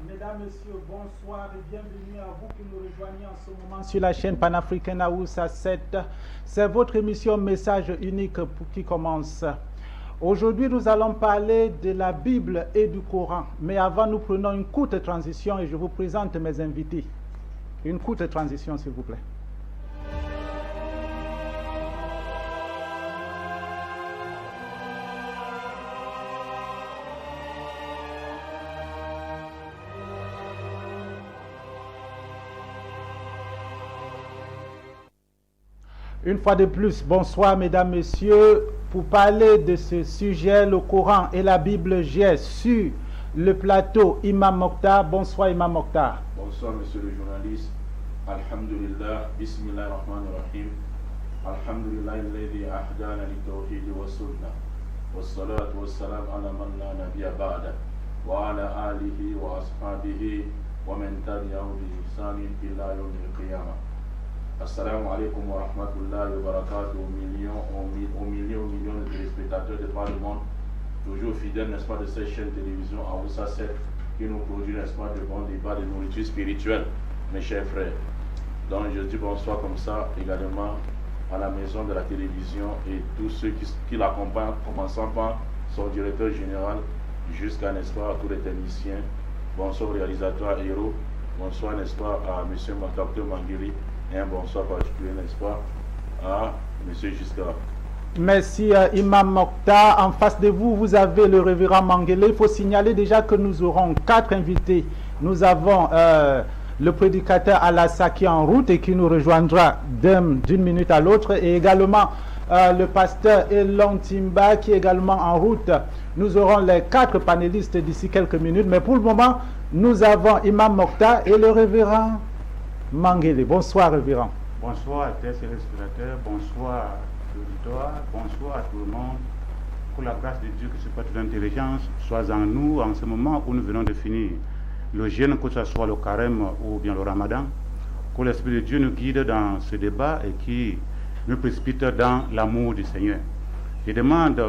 Mesdames, Messieurs, bonsoir et bienvenue à vous qui nous rejoignez en ce moment sur la chaîne panafricaine Aoussa 7. C'est votre émission Message unique qui commence. Aujourd'hui, nous allons parler de la Bible et du Coran. Mais avant, nous prenons une courte transition et je vous présente mes invités. Une courte transition, s'il vous plaît. Une fois de plus, bonsoir mesdames, messieurs. Pour parler de ce sujet, le Coran et la Bible, j'ai sur le plateau Imam Mokhtar. Bonsoir Imam Mokhtar. Bonsoir monsieur le journaliste. Alhamdulillah, bismillah ar-Rahman ar-Rahim. Alhamdulillah, alladhi ahdana li tawhid wa sunnah. Wa salatu wa salam ala man la nabiyya ba'da. Wa ala alihi wa ashabihi wa man tabi'ahu bi ihsanin ila yawm al-qiyamah. Assalamu alaikum wa rahmatullahi wa barakatuh aux millions de téléspectateurs de par le monde, toujours fidèles, n'est-ce pas, de cette chaîne télévision Aoussa 7 qui nous produit, n'est-ce pas, de bons débats de nourriture spirituelle, mes chers frères. Donc je dis bonsoir comme ça également à la maison de la télévision et tous ceux qui l'accompagnent, commençant par son directeur général jusqu'à, n'est-ce pas, tous les techniciens. Bonsoir au réalisateur Héros, bonsoir, n'est-ce pas, à monsieur Dr Mangeli. Et un bonsoir particulier, n'est-ce pas, à M. Giscard. Merci Imam Mokhtar. En face de vous, vous avez le révérend Mangele. Il faut signaler déjà que nous aurons 4 invités. Nous avons le prédicateur Alassa qui est en route et qui nous rejoindra d'une minute à l'autre. Et également le pasteur Elon Timba qui est également en route. Nous aurons les 4 panélistes d'ici quelques minutes. Mais pour le moment, nous avons Imam Mokhtar et le révérend Mangele. Bonsoir, révérend. Bonsoir, téléspectateurs, bonsoir, auditoire, bonsoir à tout le monde. Pour la grâce de Dieu, que ce soit toute l'intelligence, soit en nous en ce moment où nous venons de finir le jeûne, que ce soit le carême ou bien le ramadan. Que l'Esprit de Dieu nous guide dans ce débat et qui nous précipite dans l'amour du Seigneur. Je demande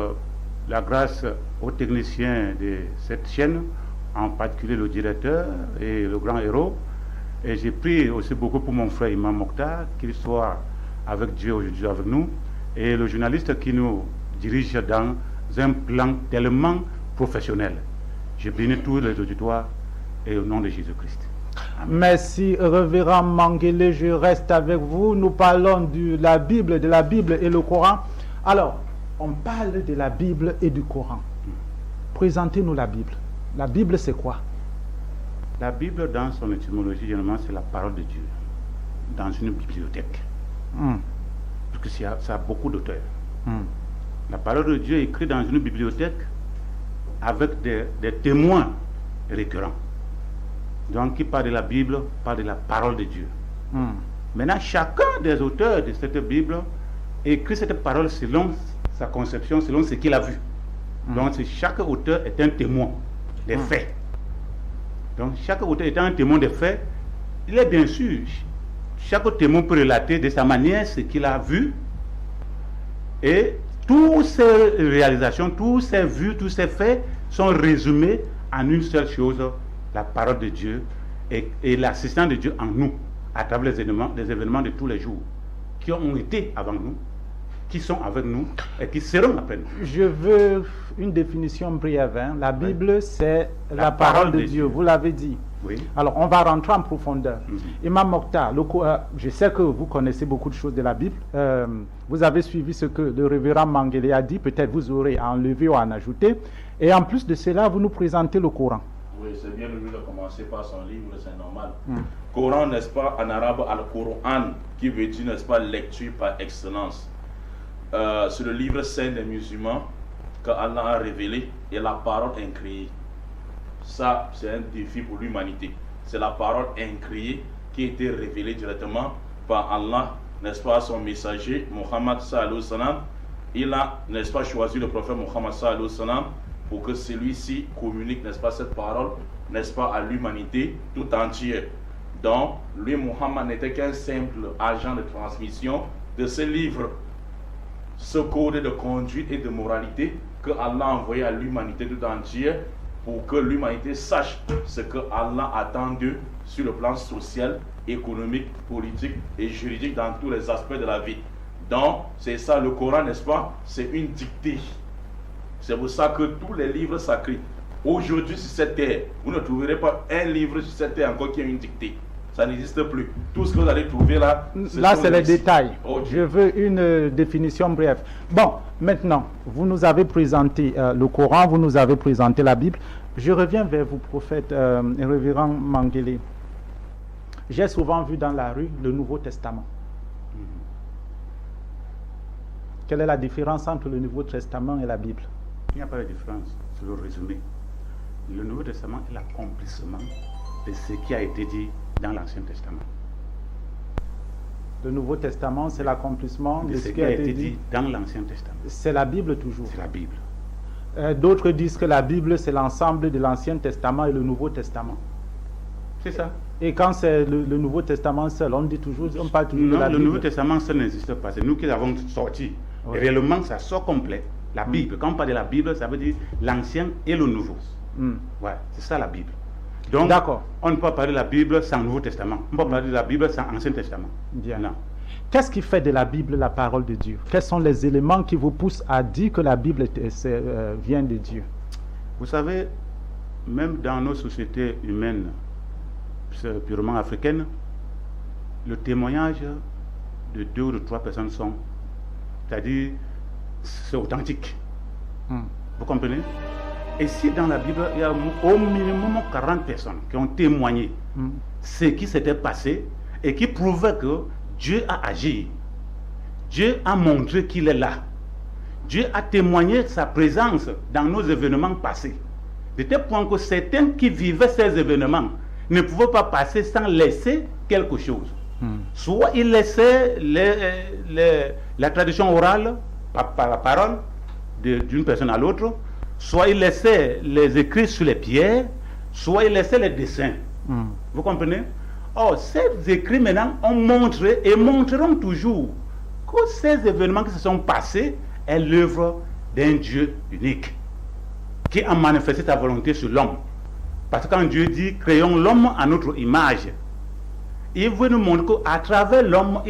la grâce aux techniciens de cette chaîne, en particulier le directeur et le grand héros. Et j'ai prié aussi beaucoup pour mon frère Imam Mokhtar, qu'il soit avec Dieu aujourd'hui avec nous, et le journaliste qui nous dirige dans un plan tellement professionnel. Je bénis tous les auditoires et au nom de Jésus-Christ. Merci, révérend Mangele. Je reste avec vous. Nous parlons de la Bible et le Coran. Alors, on parle de la Bible et du Coran. Présentez-nous la Bible. La Bible, c'est quoi? La Bible, dans son étymologie, généralement, c'est la parole de Dieu, dans une bibliothèque. Parce que ça a beaucoup d'auteurs. La parole de Dieu est écrite dans une bibliothèque avec des témoins récurrents. Donc, qui parle de la Bible, parle de la parole de Dieu. Maintenant, chacun des auteurs de cette Bible écrit cette parole selon sa conception, selon ce qu'il a vu. Donc, chaque auteur est un témoin des faits. Donc, chaque auteur étant un témoin des faits, il est bien sûr, chaque témoin peut relater de sa manière ce qu'il a vu, et toutes ces réalisations, tous ces vues, tous ces faits sont résumés en une seule chose, la parole de Dieu et l'assistance de Dieu en nous, à travers les événements de tous les jours, qui ont été avant nous, qui sont avec nous et qui seront après nous. Je veux une définition brève. La Bible, c'est la parole de Dieu. Vous l'avez dit. Oui. Alors, on va rentrer en profondeur. Imam Mokhtar, je sais que vous connaissez beaucoup de choses de la Bible. Vous avez suivi ce que le révérend Mangele a dit. Peut-être vous aurez à enlever ou à en ajouter. Et en plus de cela, vous nous présentez le Coran. Oui, c'est bien de lui de commencer par son livre, c'est normal. Coran, n'est-ce pas, en arabe, Al-Qur'an, qui veut dire, n'est-ce pas, lecture par excellence. C'est le livre saint des musulmans que Allah a révélé et la parole incréée. Ça, c'est un défi pour l'humanité. C'est la parole incréée qui a été révélée directement par Allah, n'est-ce pas, son messager, Muhammad sallallahu alayhi wa sallam. Il a, n'est-ce pas, choisi le prophète Muhammad sallallahu alayhi wa sallam pour que celui-ci communique, n'est-ce pas, cette parole, n'est-ce pas, à l'humanité tout entière. Donc, lui, Muhammad, n'était qu'un simple agent de transmission de ce livre, ce code de conduite et de moralité que Allah a envoyé à l'humanité tout entière pour que l'humanité sache ce que Allah attend d'eux sur le plan social, économique, politique et juridique dans tous les aspects de la vie. Donc, c'est ça le Coran, n'est-ce pas? C'est une dictée. C'est pour ça que tous les livres sacrés, aujourd'hui sur cette terre, vous ne trouverez pas un livre sur cette terre encore qui a une dictée. Ça n'existe plus. Tout ce que vous allez trouver là, c'est les détails. Je veux une définition brève. Bon, maintenant, vous nous avez présenté le Coran, vous nous avez présenté la Bible. Je reviens vers vous, prophète révérend Mangele. J'ai souvent vu dans la rue le Nouveau Testament. Quelle est la différence entre le Nouveau Testament et la Bible? Il n'y a pas de différence, c'est le résumé. Le Nouveau Testament est l'accomplissement de ce qui a été dit dans l'Ancien Testament. Le Nouveau Testament, c'est l'accomplissement de ce qui a été dit dans l'Ancien Testament. C'est la Bible toujours. C'est la Bible. D'autres disent que la Bible, c'est l'ensemble de l'Ancien Testament et le Nouveau Testament. C'est ça. Et quand c'est le Nouveau Testament seul, on parle toujours de la Bible. Le Nouveau Testament seul n'existe pas. C'est nous qui l'avons sorti. Oui. Réellement, ça sort complet. La Bible. Quand on parle de la Bible, ça veut dire l'Ancien et le Nouveau. Ouais, c'est ça la Bible. Donc, on ne peut pas parler de la Bible sans Nouveau Testament. On ne peut pas parler de la Bible sans Ancien Testament. Bien. Non. Qu'est-ce qui fait de la Bible la parole de Dieu? Quels sont les éléments qui vous poussent à dire que la Bible vient de Dieu? Vous savez, même dans nos sociétés humaines purement africaines, le témoignage de 2 ou 3 personnes c'est-à-dire, c'est authentique. Vous comprenez? Et si dans la Bible, il y a au minimum 40 personnes qui ont témoigné ce qui s'était passé et qui prouvaient que Dieu a agi. Dieu a montré qu'il est là. Dieu a témoigné sa présence dans nos événements passés. De tel point que certains qui vivaient ces événements ne pouvaient pas passer sans laisser quelque chose. Soit ils laissaient la tradition orale par la parole d'une personne à l'autre, soit ils laissaient les écrits sur les pierres, soit ils laissaient les dessins. Vous comprenez? Or, ces écrits maintenant ont montré et montreront toujours que ces événements qui se sont passés est l'œuvre d'un Dieu unique qui a manifesté sa volonté sur l'homme. Parce que quand Dieu dit créons l'homme à notre image, il veut nous montrer qu'à travers l'homme,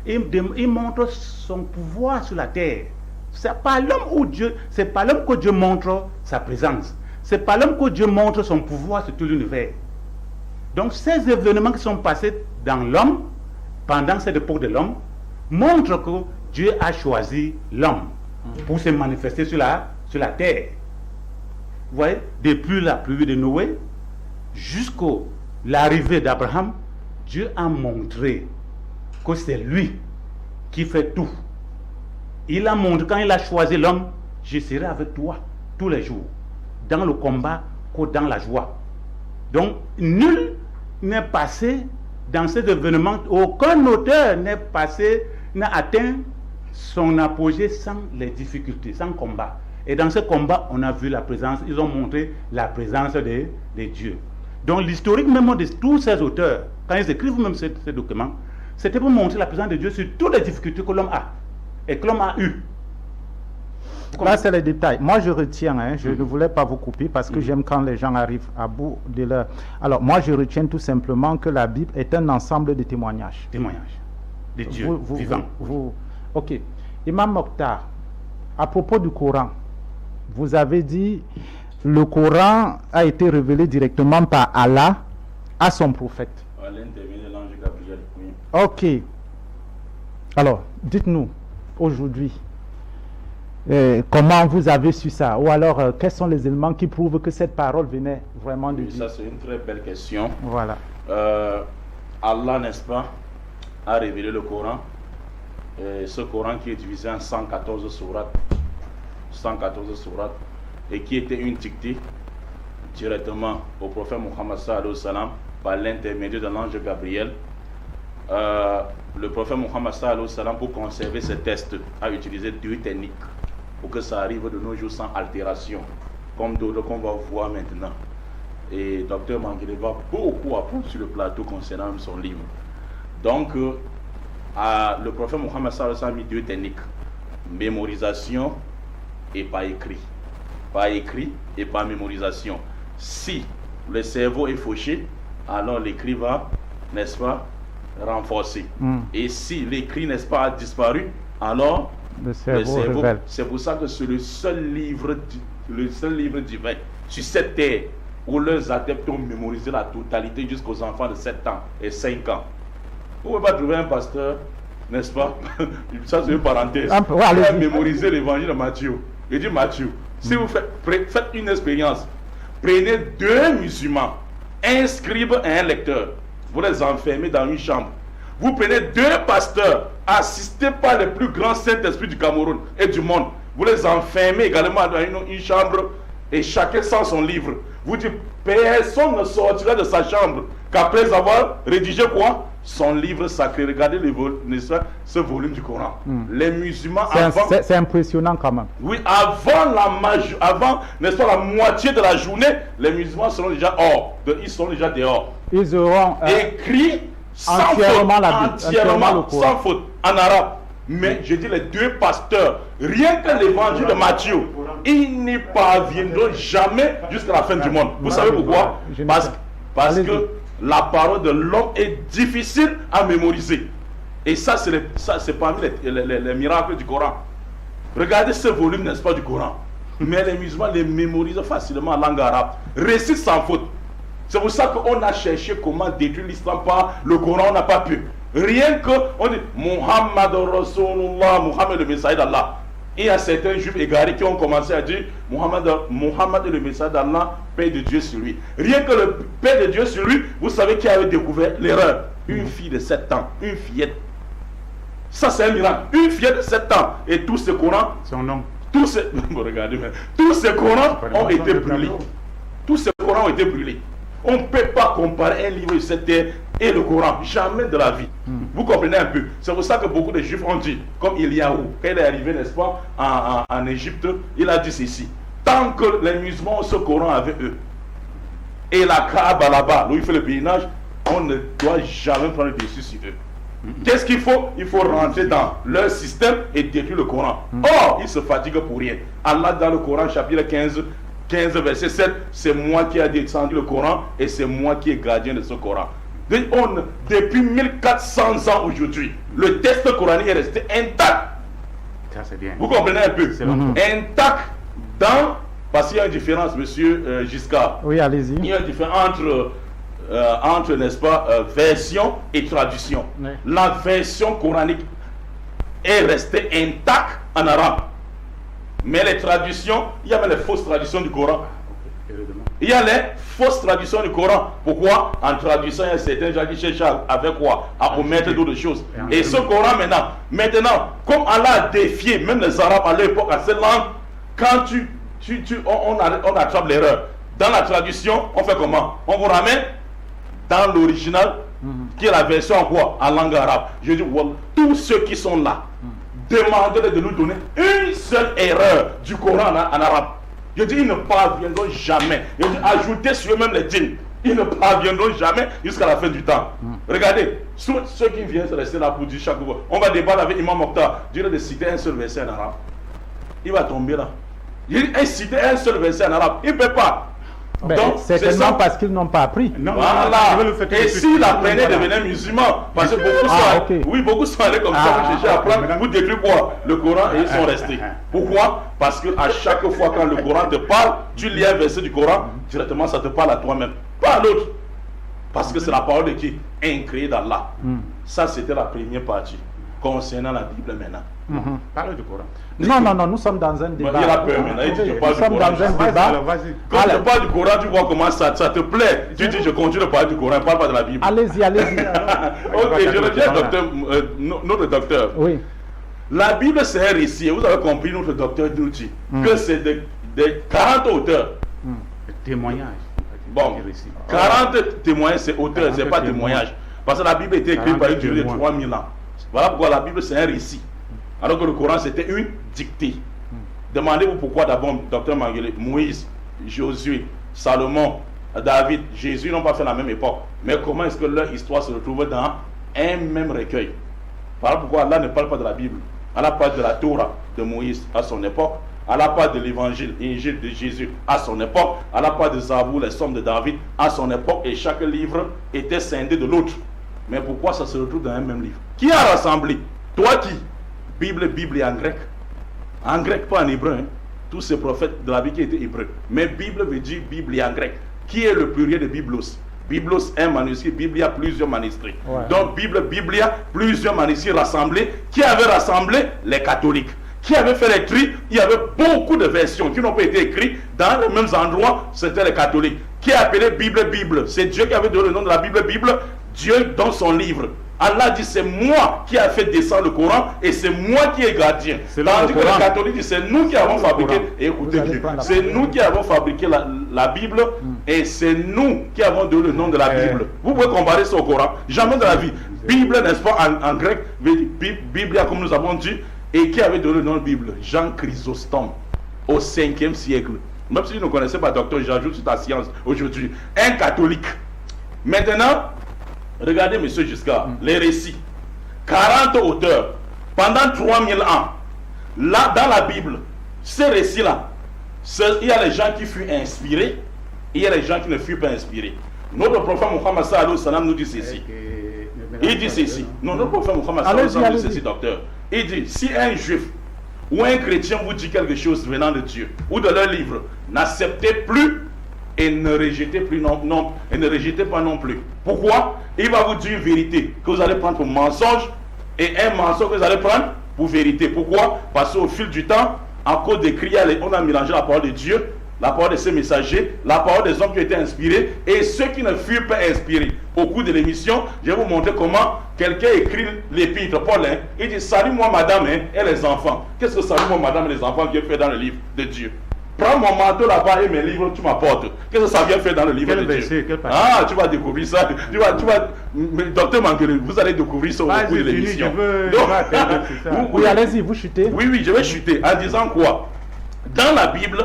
il montre son pouvoir sur la terre. C'est pas l'homme que Dieu montre sa présence. C'est pas l'homme que Dieu montre son pouvoir sur tout l'univers. Donc ces événements qui sont passés dans l'homme, pendant cette époque de l'homme, montrent que Dieu a choisi l'homme pour se manifester sur la terre. Vous voyez, depuis la pluie de Noé jusqu'à l'arrivée d'Abraham, Dieu a montré que c'est lui qui fait tout. Il a montré, quand il a choisi l'homme, je serai avec toi tous les jours, dans le combat comme dans la joie. Donc, nul n'est passé dans cet événement, aucun auteur n'a atteint son apogée sans les difficultés, sans combat. Et dans ce combat, on a vu la présence, ils ont montré la présence de Dieu. Donc, l'historique même de tous ces auteurs, quand ils écrivent même ces documents, c'était pour montrer la présence de Dieu sur toutes les difficultés que l'homme a et que l'homme a eues. Là, c'est les détails. Moi, je retiens, je ne voulais pas vous couper parce que j'aime quand les gens arrivent à bout de leur... Alors, moi, je retiens tout simplement que la Bible est un ensemble de témoignages. Témoignages de Dieu vivant. Ok. Imam Mokhtar, à propos du Coran, vous avez dit le Coran a été révélé directement par Allah à son prophète. À l'intermédiaire de l'ange Gabriel, oui. Ok. Alors, dites-nous, aujourd'hui, comment vous avez su ça? Ou alors, quels sont les éléments qui prouvent que cette parole venait vraiment de Dieu? Ça, c'est une très belle question. Voilà. Allah, n'est-ce pas, a révélé le Coran. Ce Coran qui est divisé en 114 sourates. 114 sourates. Et qui était une dictée directement au prophète Muhammad sallallahu alayhi wa sallam par l'intermédiaire de l'ange Gabriel. Le prophète Muhammad sallallahu alayhi wa sallam, pour conserver ce texte, a utilisé 2 techniques pour que ça arrive de nos jours sans altération, comme d'autres qu'on va voir maintenant. Et Dr Mangele va beaucoup apprendre sur le plateau concernant son livre. Donc, le prophète Muhammad sallallahu alayhi wa sallam a mis 2 techniques: mémorisation et par écrit. Par écrit et par mémorisation. si le cerveau est fauché, alors l'écrit va, n'est-ce pas, renforcer. Et si l'écrit, n'est-ce pas, a disparu, alors le cerveau révèle. C'est pour ça que c'est le seul livre divin sur cette terre où leurs adeptes ont mémorisé la totalité jusqu'aux enfants de 7 ans et 5 ans. Vous ne pouvez pas trouver un pasteur, n'est-ce pas? Ça c'est une parenthèse. Qui a mémorisé l'évangile de Matthieu. Il dit Matthieu, si vous faites une expérience, prenez 2 musulmans, un scribe et un lecteur, vous les enfermez dans une chambre. Vous prenez 2 pasteurs, assistés par les plus grands Saint-Esprit du Cameroun et du monde. Vous les enfermez également dans une chambre et chacun sans son livre. Vous dites, personne ne sortira de sa chambre qu'après avoir rédigé quoi? Son livre sacré. Regardez ce volume du Coran. Les musulmans c'est impressionnant quand même. Oui, avant n'est-ce pas, la moitié de la journée, les musulmans seront déjà ils seront déjà dehors. Ils auront écrit sans faute, en arabe. Mais je dis les 2 pasteurs, rien que l'évangile de Matthieu, ils n'y parviendront jamais jusqu'à la fin du monde. Vous savez pourquoi? Parce que la parole de l'homme est difficile à mémoriser. Et ça, c'est parmi les miracles du Coran. Regardez ce volume, n'est-ce pas, du Coran. Mais les musulmans les mémorisent facilement en langue arabe. Récitent sans faute. C'est pour ça qu'on a cherché comment détruire l'islam par le Coran, on n'a pas pu. Rien que, on dit Muhammad Rasulullah, Muhammad le messager d'Allah. Il y a certains juifs égarés qui ont commencé à dire Muhammad est le messager d'Allah, paix de Dieu sur lui. Rien que le paix de Dieu sur lui, vous savez qui avait découvert l'erreur? Une fille de 7 ans, une fillette. Ça c'est un miracle. Une fillette de 7 ans. Et tout ce Coran, son nom. Tous ces Corans ont été brûlés. Tous ces Corans ont été brûlés. On ne peut pas comparer un livre de cette terre et le Coran. Jamais de la vie. Vous comprenez un peu. C'est pour ça que beaucoup de juifs ont dit, comme Eliaou, quand il est arrivé, n'est-ce pas, en Égypte, il a dit ceci. Tant que les musulmans ont ce Coran avec eux, et la Kaaba là-bas, où il fait le pèlerinage, on ne doit jamais prendre le dessus sur eux. Qu'est-ce qu'il faut? Il faut rentrer dans leur système et détruire le Coran. Or, ils se fatiguent pour rien. Allah dans le Coran, chapitre 15 verset 7, c'est moi qui ai descendu le Coran et c'est moi qui est gardien de ce Coran. Depuis 1400 ans aujourd'hui, le texte coranique est resté intact. Ça, c'est bien. Vous comprenez un peu? Intact parce qu'il y a une différence, monsieur Giscard. Oui, allez-y. Il y a une différence entre n'est-ce pas, version et traduction. Oui. La version coranique est restée intacte en arabe. Mais les traductions, il y avait les fausses traductions du Coran. Il y a les fausses traductions du Coran. Pourquoi? En traduisant, il y a certains gens qui cherchent avec quoi? À omettre d'autres choses. Et ce Coran maintenant, comme Allah a défié même les Arabes à l'époque, à cette langue, quand on attrape l'erreur. Dans la traduction, on fait comment? On vous ramène dans l'original, qui est la version en quoi? En langue arabe. Je dis, well, tous ceux qui sont là, demandez-les de nous donner une seule erreur du Coran en arabe. Je dis, ils ne parviendront jamais. Je dis, ajoutez sur eux-mêmes les dîmes. Ils ne parviendront jamais jusqu'à la fin du temps. Regardez, ceux qui viennent rester là pour dire chaque fois, on va débattre avec Imam Mokhtar, dire de citer un seul verset en arabe. Il va tomber là. Il a cité un seul verset en arabe. Il ne peut pas. Donc, certainement parce qu'ils n'ont pas appris. Voilà. Et s'il apprenait de devenir musulman, parce que beaucoup sont allés comme ça pour chercher à apprendre, pour détruire quoi? Le Coran, et ils sont restés. Pourquoi? Parce que à chaque fois quand le Coran te parle, tu lis un verset du Coran, directement ça te parle à toi-même, pas à l'autre. Parce que c'est la parole de qui? Incréée d'Allah. Ça, c'était la première partie. Concernant la Bible maintenant. Parle du Coran. Non, nous sommes dans un débat. Il a peur maintenant, il dit je parle du Coran. Nous sommes dans un débat. Quand tu parles du Coran, tu vois comment ça te plaît. Tu dis je continue de parler du Coran, parle pas de la Bible. Allez-y. Ok, je reviens notre docteur. Oui. La Bible c'est un récit. Vous avez compris, notre docteur nous dit que c'est des 40 auteurs. Témoignages. Bon, 40 témoignages, c'est auteur, c'est pas témoignage. Parce que la Bible a été écrite par une durée de 3000 ans. Voilà pourquoi la Bible c'est un récit. Alors que le Coran c'était une dictée. Demandez-vous pourquoi d'abord, docteur Mangele, Moïse, Josué, Salomon, David, Jésus n'ont pas fait la même époque. Mais comment est-ce que leur histoire se retrouve dans un même recueil? Voilà pourquoi Allah ne parle pas de la Bible. Allah parle de la Torah de Moïse à son époque. à la part de l'évangile, l'Injil de Jésus à son époque, à la part de Zabour, les psaumes de David à son époque, et chaque livre était scindé de l'autre. Mais pourquoi ça se retrouve dans un même livre? Qui a rassemblé? Toi qui? Bible est en grec. En grec, pas en hébreu. Hein. Tous ces prophètes de la Bible qui étaient hébreux. Mais Bible veut dire Bible en grec. Qui est le pluriel de Biblos? Biblos, un manuscrit, Biblia, plusieurs manuscrits. Ouais. Donc Biblia, plusieurs manuscrits rassemblés. Qui avait rassemblé? Les catholiques. Qui avait fait les tri? Il y avait beaucoup de versions qui n'ont pas été écrites dans les mêmes endroits. C'était les catholiques. Qui a appelé Bible? C'est Dieu qui avait donné le nom de la Bible. Dieu dans son livre. Allah dit c'est moi qui a fait descendre le Coran et c'est moi qui est gardien. Tandis que les catholiques disent c'est nous qui avons fabriqué. Écoutez bien, c'est nous qui avons fabriqué la Bible et c'est nous qui avons donné le nom de la Bible. Vous pouvez comparer ça au Coran. Jamais de la vie. Bible, n'est-ce pas, en grec, Biblia comme nous avons dit, et qui avait donné le nom de Bible? Jean Chrysostome, au 5e siècle. Même si vous ne connaissez pas, docteur, j'ajoute sur ta science aujourd'hui. Un catholique. Maintenant, regardez, monsieur Giscard, les récits. 40 auteurs, pendant 3000 ans. Là, dans la Bible, ces récits-là, il y a les gens qui furent inspirés, et il y a les gens qui ne furent pas inspirés. Notre prophète Muhammad sallallahu alayhi wa sallam nous dit ceci. Il dit ceci. Non, notre prophète Muhammad sallallahu alayhi wa sallam nous dit ceci, docteur. Il dit, si un juif ou un chrétien vous dit quelque chose venant de Dieu, ou de leur livre, n'acceptez plus et ne rejetez plus et ne rejetez pas non plus. Pourquoi? Il va vous dire une vérité que vous allez prendre pour mensonge et un mensonge que vous allez prendre pour vérité. Pourquoi? Parce qu'au fil du temps, à cause des cris, on a mélangé la parole de Dieu, la parole de ses messagers, la parole des hommes qui ont été inspirés et ceux qui ne furent pas inspirés. Au cours de l'émission, je vais vous montrer comment quelqu'un écrit l'épître, Paul. Il dit, salut moi madame et les enfants. Qu'est-ce que salut moi madame et les enfants vient faire dans le livre de Dieu? Prends mon manteau là-bas et mes livres, tu m'apportes. Qu'est-ce que ça vient faire dans le livre de Dieu? Ah, tu vas découvrir ça. Docteur Manguele, vous allez découvrir ça au cours de l'émission. Oui, allez-y, vous chutez. Oui, je vais chuter en disant quoi? Dans la Bible,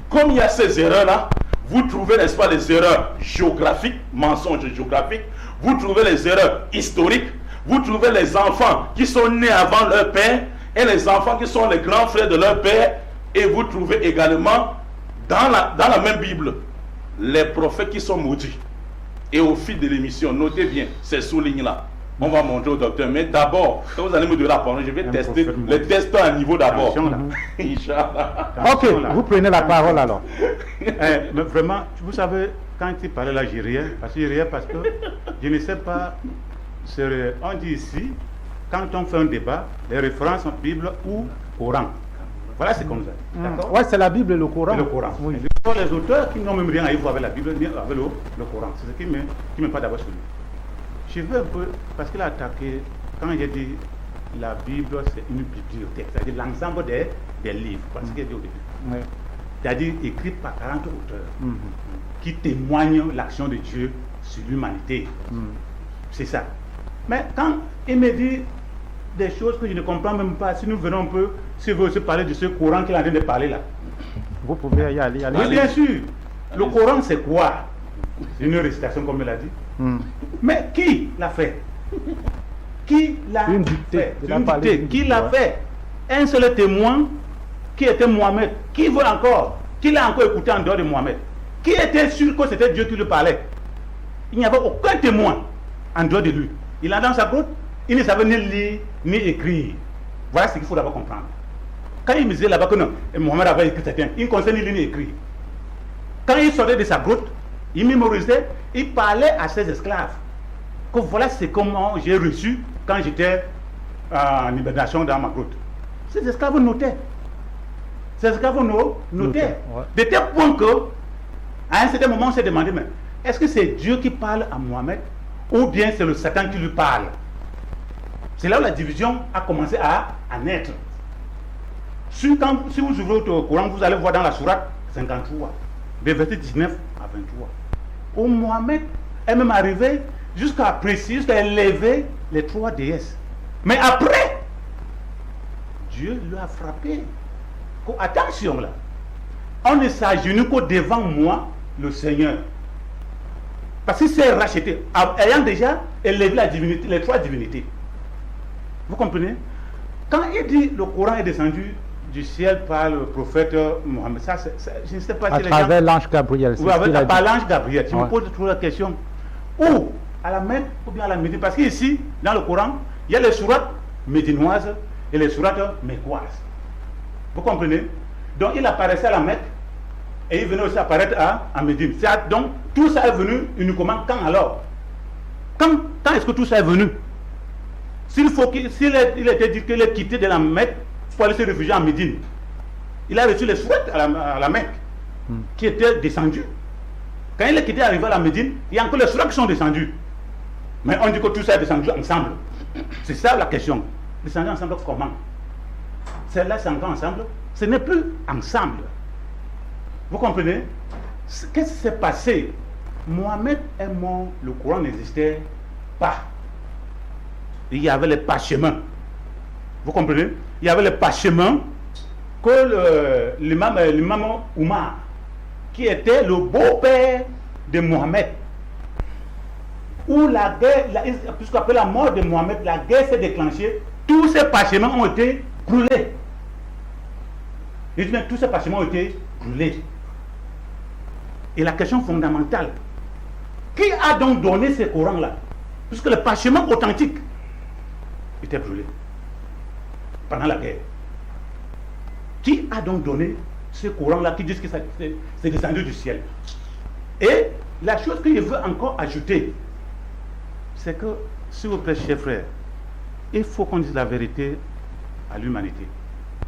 comme il y a ces erreurs-là, vous trouvez, n'est-ce pas, les erreurs géographiques, mensonges géographiques, vous trouvez les erreurs historiques, vous trouvez les enfants qui sont nés avant leur père et les enfants qui sont les grands frères de leur père. Et vous trouvez également dans la même Bible les prophètes qui sont maudits. Et au fil de l'émission, notez bien ces sous-lignes-là. On va montrer au docteur. Mais d'abord, quand vous allez me donner la parole, je vais tester les tests à un niveau d'abord. Ok, vous prenez la parole alors. Mais vraiment, vous savez, quand il parlait là, j'ai rien. Parce que je ne sais pas. On dit ici, quand on fait un débat, les références en Bible ou Coran. Voilà, c'est comme ça. Ouais, c'est la Bible et le Coran. Le Coran. Oui. Les auteurs qui n'ont même rien à voir avec la Bible, ni avec le Coran. C'est ce qui me pas d'abord sur lui. Je veux un peu, parce qu'il a attaqué, quand j'ai dit la Bible, c'est une bibliothèque, c'est-à-dire l'ensemble des livres, parce qu'il a dit au début. Oui. C'est-à-dire écrit par 40 auteurs qui témoignent l'action de Dieu sur l'humanité. C'est ça. Mais quand il me dit des choses que je ne comprends même pas, si nous venons un peu, si vous aussi parler de ce Coran qu'il est en train de parler là. Vous pouvez y aller. Oui, bien sûr. Le Coran, c'est quoi? C'est une récitation, comme il a dit. Mais qui l'a fait? Qui l'a fait? Qui l'a fait? Un seul témoin qui était Mohamed. Qui veut encore? Qui l'a encore écouté en dehors de Mohamed? Qui était sûr que c'était Dieu qui lui parlait? Il n'y avait aucun témoin en dehors de lui. Il est dans sa grotte, il ne savait ni lire ni écrire. Voilà ce qu'il faut d'abord comprendre. Quand il me disait là-bas que non, Mohamed avait écrit certains, il ne connaissait ni lire ni écrire. Quand il sortait de sa grotte, il mémorisait, il parlait à ses esclaves. Que voilà c'est comment j'ai reçu quand j'étais en hibernation dans ma grotte. Ces esclaves notaient. Ces esclaves notaient. Ouais. De tel point que, à un certain moment, on s'est demandé, mais est-ce que c'est Dieu qui parle à Mohamed ou bien c'est le Satan qui lui parle? C'est là où la division a commencé à naître. Si vous ouvrez le Coran, vous allez voir dans la sourate 53, des versets 19 à 23, où Mohamed est même arrivé jusqu'à apprécier, jusqu'à élever les 3 déesses. Mais après, Dieu lui a frappé. Attention là, on ne s'agenouille qu'au devant moi, le Seigneur. Parce qu'il s'est racheté, ayant déjà élevé la divinité, les 3 divinités. Vous comprenez? Quand il dit le Coran est descendu du ciel par le prophète Mohammed. Ça, je ne sais pas à si les travers gens... l'ange Gabriel. Oui, par l'ange Gabriel. Je Ouais. me pose toujours la question. Où? À la Mecque ou bien à la Médine? Parce qu'ici, dans le Coran, il y a les sourates médinoises et les sourates mécoises. Vous comprenez? Donc il apparaissait à la Mecque et il venait aussi apparaître à Médine. Donc tout ça est venu uniquement quand alors? Quand est-ce que tout ça est venu? S'il était dit qu'il est quitté de la Mecque pour aller se réfugier en Médine, il a reçu les sourates à la Mecque qui étaient descendues. Quand il est quitté, arrivé à la Médine, il y a encore les sourates qui sont descendues. Mais on dit que tout ça est descendu ensemble. C'est ça la question. Descendu ensemble comment? Celle-là, c'est encore ensemble. Ce n'est plus ensemble. Vous comprenez? Qu'est-ce qui s'est passé? Mohamed est mort, le Coran n'existait pas. Il y avait les parchemins. Vous comprenez? Il y avait les parchemins que l'imam Oumar, qui était le beau-père de Mohamed, où la guerre, puisqu'après la mort de Mohamed, la guerre s'est déclenchée, tous ces parchemins ont été brûlés. Je dis bien, tous ces parchemins ont été brûlés. Et la question fondamentale, qui a donc donné ces Corans-là? Puisque les parchemins authentiques étaient brûlés pendant la guerre. Qui a donc donné ce Coran-là qui disent que c'est descendu du ciel? Et la chose que je veux encore ajouter, c'est que, s'il vous plaît, chers frères, il faut qu'on dise la vérité à l'humanité.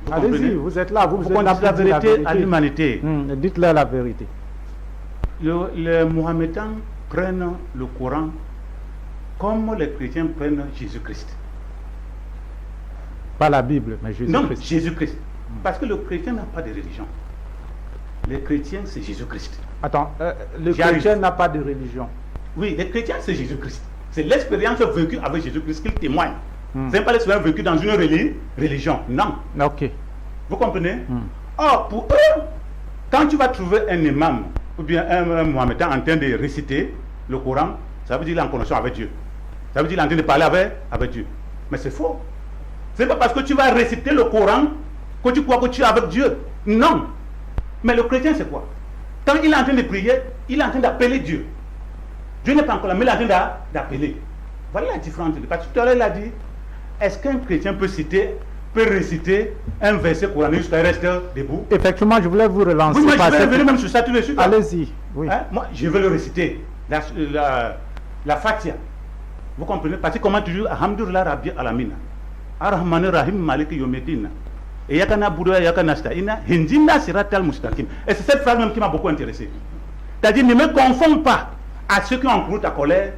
Allez-y, vous êtes là, vous qu'on dise la vérité à l'humanité. Dites-leur la vérité. Les Mohammedans prennent le Coran comme les chrétiens prennent Jésus-Christ. Pas la Bible, mais Jésus-Christ. Non, Jésus-Christ. Parce que le chrétien n'a pas de religion. Les chrétiens, c'est Jésus-Christ. Attends, le chrétien n'a pas de religion. Oui, les chrétiens, c'est Jésus-Christ. C'est l'expérience vécue avec Jésus-Christ qu'il témoigne. Ce n'est pas l'expérience vécue dans une religion. Non. Ok. Vous comprenez? Or, pour eux, quand tu vas trouver un imam ou bien un Mohammedan en train de réciter le Coran, ça veut dire qu'il est en connexion avec Dieu. Ça veut dire qu'il est en train de parler avec Dieu. Mais c'est faux. Ce n'est pas parce que tu vas réciter le Coran que tu crois que tu es avec Dieu. Non. Mais le chrétien, c'est quoi? Quand il est en train de prier, il est en train d'appeler Dieu. Dieu n'est pas encore là, mais il est en train d'appeler. Voilà la différence. Parce que tout à l'heure, il a dit, est-ce qu'un chrétien peut réciter un verset coranique jusqu'à rester debout? Effectivement, je voulais vous relancer. Oui, moi, je vais revenir même sur ça tout de suite. Allez-y. Oui. Hein? Moi, je vais le réciter. La Fatiha. Vous comprenez? Parce que comment toujours, Alhamdulillah Rabbi Alamina. Ar-Rahman Rahim Malik Yomedina. Et Yakana Boudoua Yakana Staina. Hindina Siratal Mustakim. Et c'est cette phrase même qui m'a beaucoup intéressé. C'est-à-dire, ne me confonds pas à ceux qui ont encouru ta colère,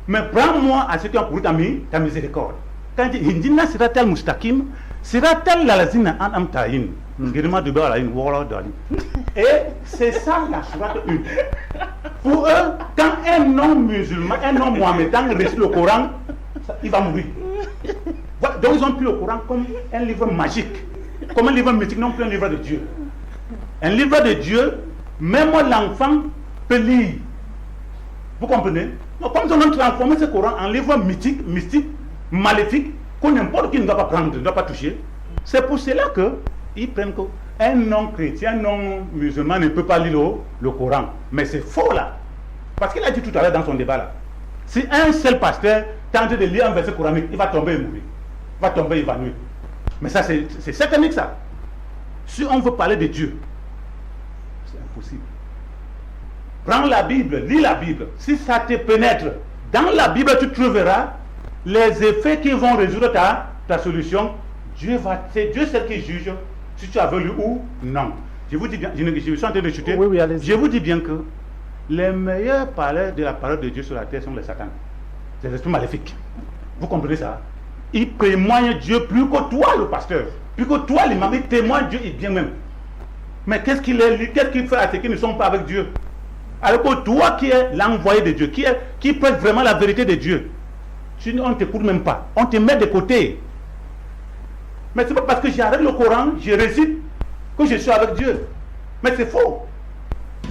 mais prends-moi à ceux qui ont encouru ta miséricorde. Quand il dit Hindina Siratal Mustakim, Siratal Lalazina Anam Tahin. Et c'est ça la sourate 1. Pour eux, quand un non-musulman, un non-mohammedan récite le Coran, il va mourir. Donc ils ont pris le Coran comme un livre magique, comme un livre mythique, non plus un livre de Dieu. Un livre de Dieu, même l'enfant peut lire. Vous comprenez? Donc, comme ils ont transformé ce Coran en livre mythique, mystique, maléfique, que n'importe qui ne doit pas prendre, ne doit pas toucher, c'est pour cela qu'ils prennent qu'un non-chrétien, un non-musulman ne peut pas lire le Coran. Mais c'est faux là. Parce qu'il a dit tout à l'heure dans son débat là. Si un seul pasteur tente de lire un verset coranique, il va tomber et mourir. Il va tomber évanoui. Mais ça, c'est satanique ça. Si on veut parler de Dieu, c'est impossible. Prends la Bible, lis la Bible. Si ça te pénètre, dans la Bible, tu trouveras les effets qui vont résoudre ta solution. C'est Dieu seul qui juge si tu as voulu ou non. Je vous dis bien, je suis en train de chuter. Oui, allez-y. Je vous dis bien que les meilleurs parleurs de la parole de Dieu sur la terre sont les satans. C'est les esprits maléfiques. Vous comprenez ça? Ils témoignent Dieu plus que toi, le pasteur. Plus que toi, l'imam. Ils témoignent Dieu et bien même. Mais qu'est-ce qu'il fait à ceux qui ne sont pas avec Dieu? Alors que toi qui es l'envoyé de Dieu, qui prêche vraiment la vérité de Dieu, on ne t'écoute même pas. On te met de côté. Mais c'est pas parce que j'arrête le Coran, je récite, que je suis avec Dieu. Mais c'est faux.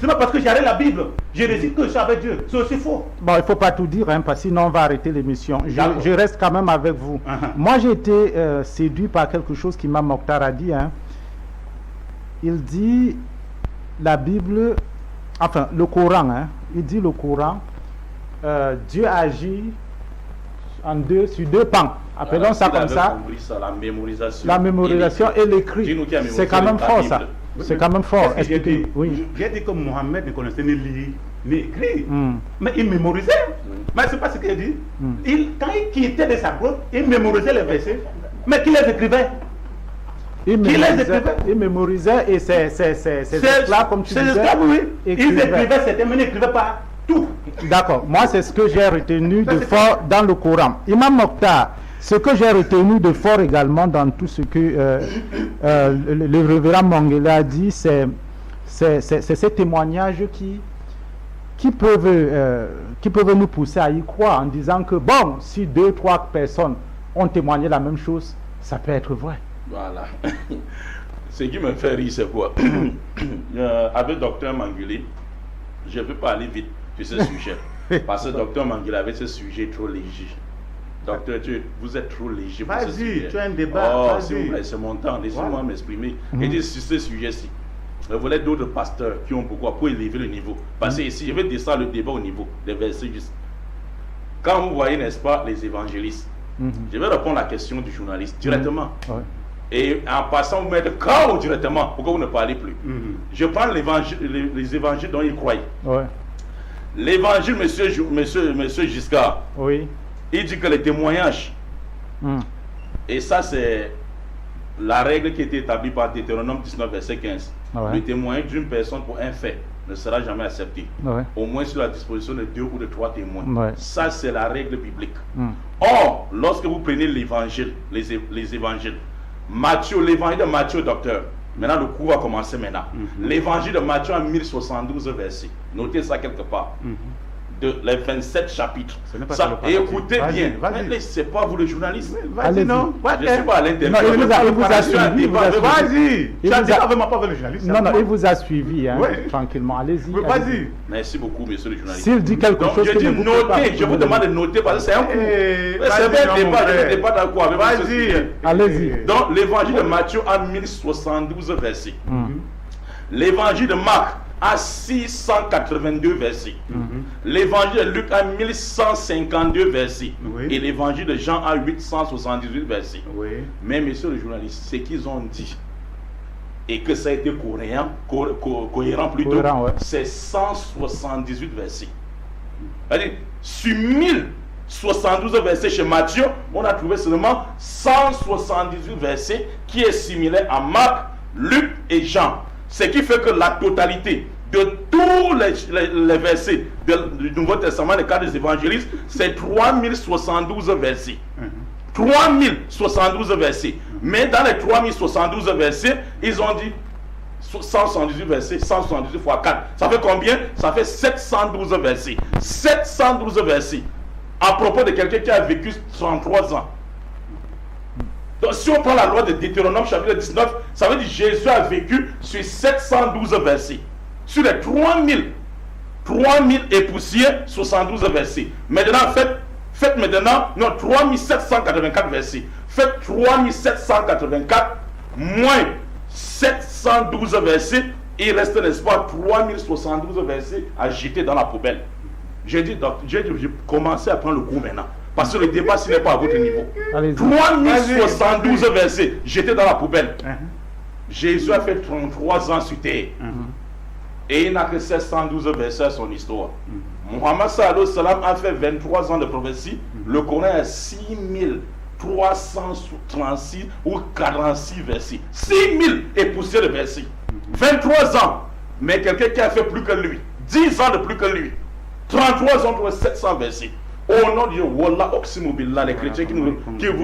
C'est pas parce que j'arrête la Bible, je récite que je suis avec Dieu. C'est aussi faux. Bon, il ne faut pas tout dire, hein, parce que sinon on va arrêter l'émission. Je reste quand même avec vous. Moi, j'ai été séduit par quelque chose qu'Imam Mokhtar a dit. Hein. il dit la Bible, enfin le Coran, hein, il dit le Coran, Dieu agit sur deux pans. Appelons ça comme ça. La mémorisation et l'écrit. C'est quand même fort ça. C'est quand même fort. J'ai dit que Mohammed ne connaissait ni lire ni écrire. Mais il mémorisait. Mais c'est pas ce qu'il dit. Quand il quittait de sa grotte, il mémorisait les versets. Mais qui les écrivait? Il mémorisait et c'est esclaves, comme tu disais. C'est esclaves, oui. Ils écrivaient certains, mais ils n'écrivaient pas tout. D'accord. Moi, c'est ce que j'ai retenu de fort dans le Coran. Imam Mokhtar, ce que j'ai retenu de fort également dans tout ce que le révérend Mangele a dit, c'est ces témoignages qui peuvent nous pousser à y croire en disant que, bon, si 2-3 personnes ont témoigné la même chose, ça peut être vrai. Voilà. Ce qui me fait rire, c'est quoi? Avec Dr Mangele, je ne peux pas aller vite sur ce sujet. Parce que Dr Mangele avait ce sujet trop léger. Docteur, vous êtes trop léger pour ce sujet. Vas-y, tu as un débat. Oh, s'il vous plaît, c'est mon temps. Laissez-moi m'exprimer. Et dire sur ce sujet-ci, je voulais d'autres pasteurs qui ont pourquoi pour élever le niveau. Parce que ici, je vais descendre le débat au niveau des versets juste. Quand vous voyez, n'est-ce pas, les évangélistes, je vais répondre à la question du journaliste directement. Et en passant, vous mettez KO directement. Pourquoi vous ne parlez plus? Je prends les évangiles dont ils croient. L'évangile, monsieur Giscard, il dit que les témoignages, et ça c'est la règle qui a été établie par Deutéronome 19, verset 15. Le témoignage d'une personne pour un fait ne sera jamais accepté. Au moins sur la disposition de 2 ou de 3 témoins. Ça c'est la règle biblique. Or, lorsque vous prenez l'évangile, les évangiles, Matthieu, l'évangile de Matthieu, docteur, maintenant le cours va commencer maintenant. L'évangile de Matthieu en 1072 versets. Notez ça quelque part. De les 27 chapitres. Ça, et écoutez bien. C'est pas vous le journaliste. Vas-y, non. Je ne suis pas à l'intérieur. Il vous a suivi. Vas-y. Tu as dit vraiment pas avec le journaliste. Non, il vous a suivi, hein, tranquillement. Allez-y. Vas-y. Merci beaucoup, monsieur le journaliste. S'il dit quelque chose, je dis notez. Je vous demande de noter parce que c'est un coup. C'est bien débat. Je ne débat d'accord avec vous. Vas-y. Allez-y. Donc, l'évangile de Matthieu en 1072 versets. L'évangile de Marc à 682 versets. L'évangile de Luc à 1152 versets. Et l'évangile de Jean à 878 versets. Mais monsieur le journaliste, ce qu'ils ont dit et que ça a été cohérent plutôt, c'est 178 versets. C'est-à-dire, sur 1072 versets chez Matthieu, on a trouvé seulement 178 versets qui est similaire à Marc, Luc et Jean. Ce qui fait que la totalité de tous les versets du Nouveau Testament, les cas des évangélistes, c'est 3072 versets. 3072 versets. Mais dans les 3072 versets, ils ont dit 178 versets, 178 fois 4. Ça fait combien? Ça fait 712 versets. 712 versets. À propos de quelqu'un qui a vécu 33 ans. Donc, si on prend la loi de Deutéronome chapitre 19, ça veut dire que Jésus a vécu sur 712 versets. Sur les 3000 et poussières, 72 versets. Maintenant, faites maintenant, non, 3784 versets. Faites 3784 moins 712 versets, il reste, n'est-ce pas, 3072 versets à jeter dans la poubelle. J'ai dit, j'ai commencé à prendre le coup maintenant. Parce que le débat, ce n'est pas à votre niveau. 3072 versets, jetés dans la poubelle. Jésus a fait 33 ans sur terre. Et il n'a que 712 versets à son histoire. Muhammad sallallahu alayhi wa sallam a fait 23 ans de prophétie. Le Coran a 6336 ou 46 versets. 6000 et poussé de versets. 23 ans. Mais quelqu'un qui a fait plus que lui. 10 ans de plus que lui. 33 ans pour 700 versets. Au nom de Dieu, Wallah, Oximobillah, les chrétiens qui nous suivent.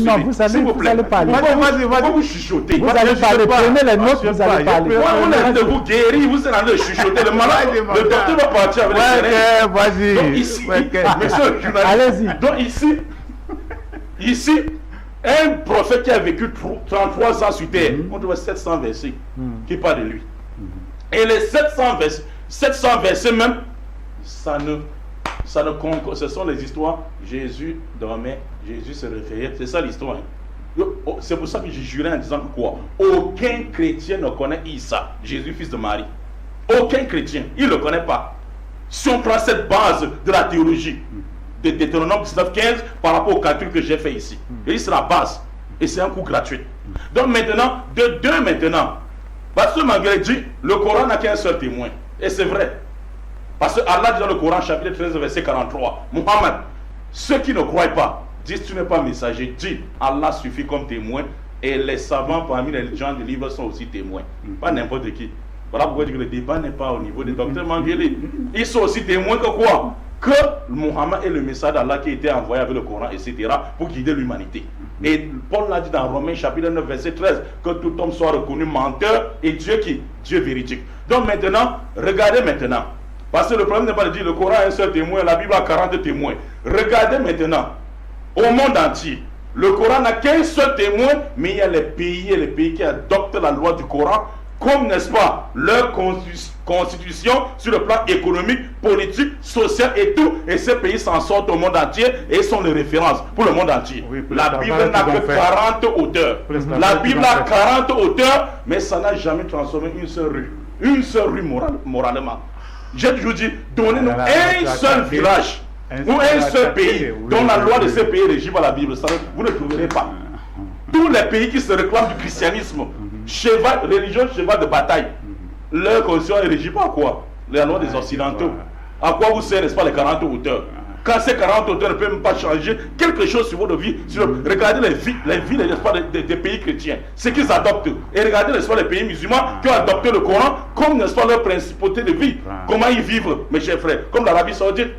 Non, vous allez parler. Vas-y, vous chuchotez. Vous allez parler. Prenez les notes, vous allez parler. On est de vous guérir, vous êtes en train de chuchoter. Le malade, le docteur va partir avec les vas-y. Donc ici, monsieur le journaliste, donc ici, un prophète qui a vécu 33 ans sur terre, on trouve 700 versets qui parlent de lui. Et les 700 versets même, ça ne concorde. Ce sont les histoires. Jésus dormait, Jésus se réveillait. C'est ça l'histoire. C'est pour ça que j'ai juré en disant que quoi? Aucun chrétien ne connaît Issa, Jésus, fils de Marie. Aucun chrétien, il ne le connaît pas. Si on prend cette base de la théologie, de Deutéronome 19:15 par rapport au calcul que j'ai fait ici, et c'est la base. Et c'est un coût gratuit. Donc maintenant, de deux maintenant, Pasteur Manguele dit, le Coran n'a qu'un seul témoin. Et c'est vrai. Parce que Allah dit dans le Coran, chapitre 13, verset 43, Muhammad, ceux qui ne croient pas, disent tu n'es pas messager, dis Allah suffit comme témoin, et les savants parmi les gens du livre sont aussi témoins. Pas n'importe qui. Voilà pourquoi je dis que le débat n'est pas au niveau des docteurs Manguele. Ils sont aussi témoins que quoi? Que Muhammad est le message d'Allah qui a été envoyé avec le Coran, etc., pour guider l'humanité. Et Paul l'a dit dans Romains chapitre 9, verset 13, que tout homme soit reconnu menteur et Dieu qui? Dieu véridique. Donc maintenant, regardez maintenant. Parce que le problème n'est pas de dire le Coran a un seul témoin, la Bible a 40 témoins. Regardez maintenant, au monde entier, le Coran n'a qu'un seul témoin, mais il y a les pays qui adoptent la loi du Coran comme, n'est-ce pas, leur constitution sur le plan économique, politique, social et tout. Et ces pays s'en sortent au monde entier et sont les références pour le monde entier. Oui, la Bible n'a que 40 auteurs. La Bible a 40 auteurs, mais ça n'a jamais transformé une seule rue moralement. J'ai toujours dit, donnez-nous un seul village ou un seul pays dont la loi de ces pays est régie par la Bible. Ça, vous ne trouverez pas. Tous les pays qui se réclament du christianisme, religion cheval de bataille, leur constitution est régie par quoi? La loi des occidentaux. À quoi vous sert, n'est-ce pas, les 40 auteurs? Quand ces 40 auteurs ne peuvent même pas changer quelque chose sur votre vie, regardez les vies n'est-ce pas, des pays chrétiens, ce qu'ils adoptent. Et regardez, n'est-ce pas, les pays musulmans qui ont adopté le Coran comme, n'est-ce pas, leur principauté de vie. Comment ils vivent, mes chers frères, comme l'Arabie Saoudite.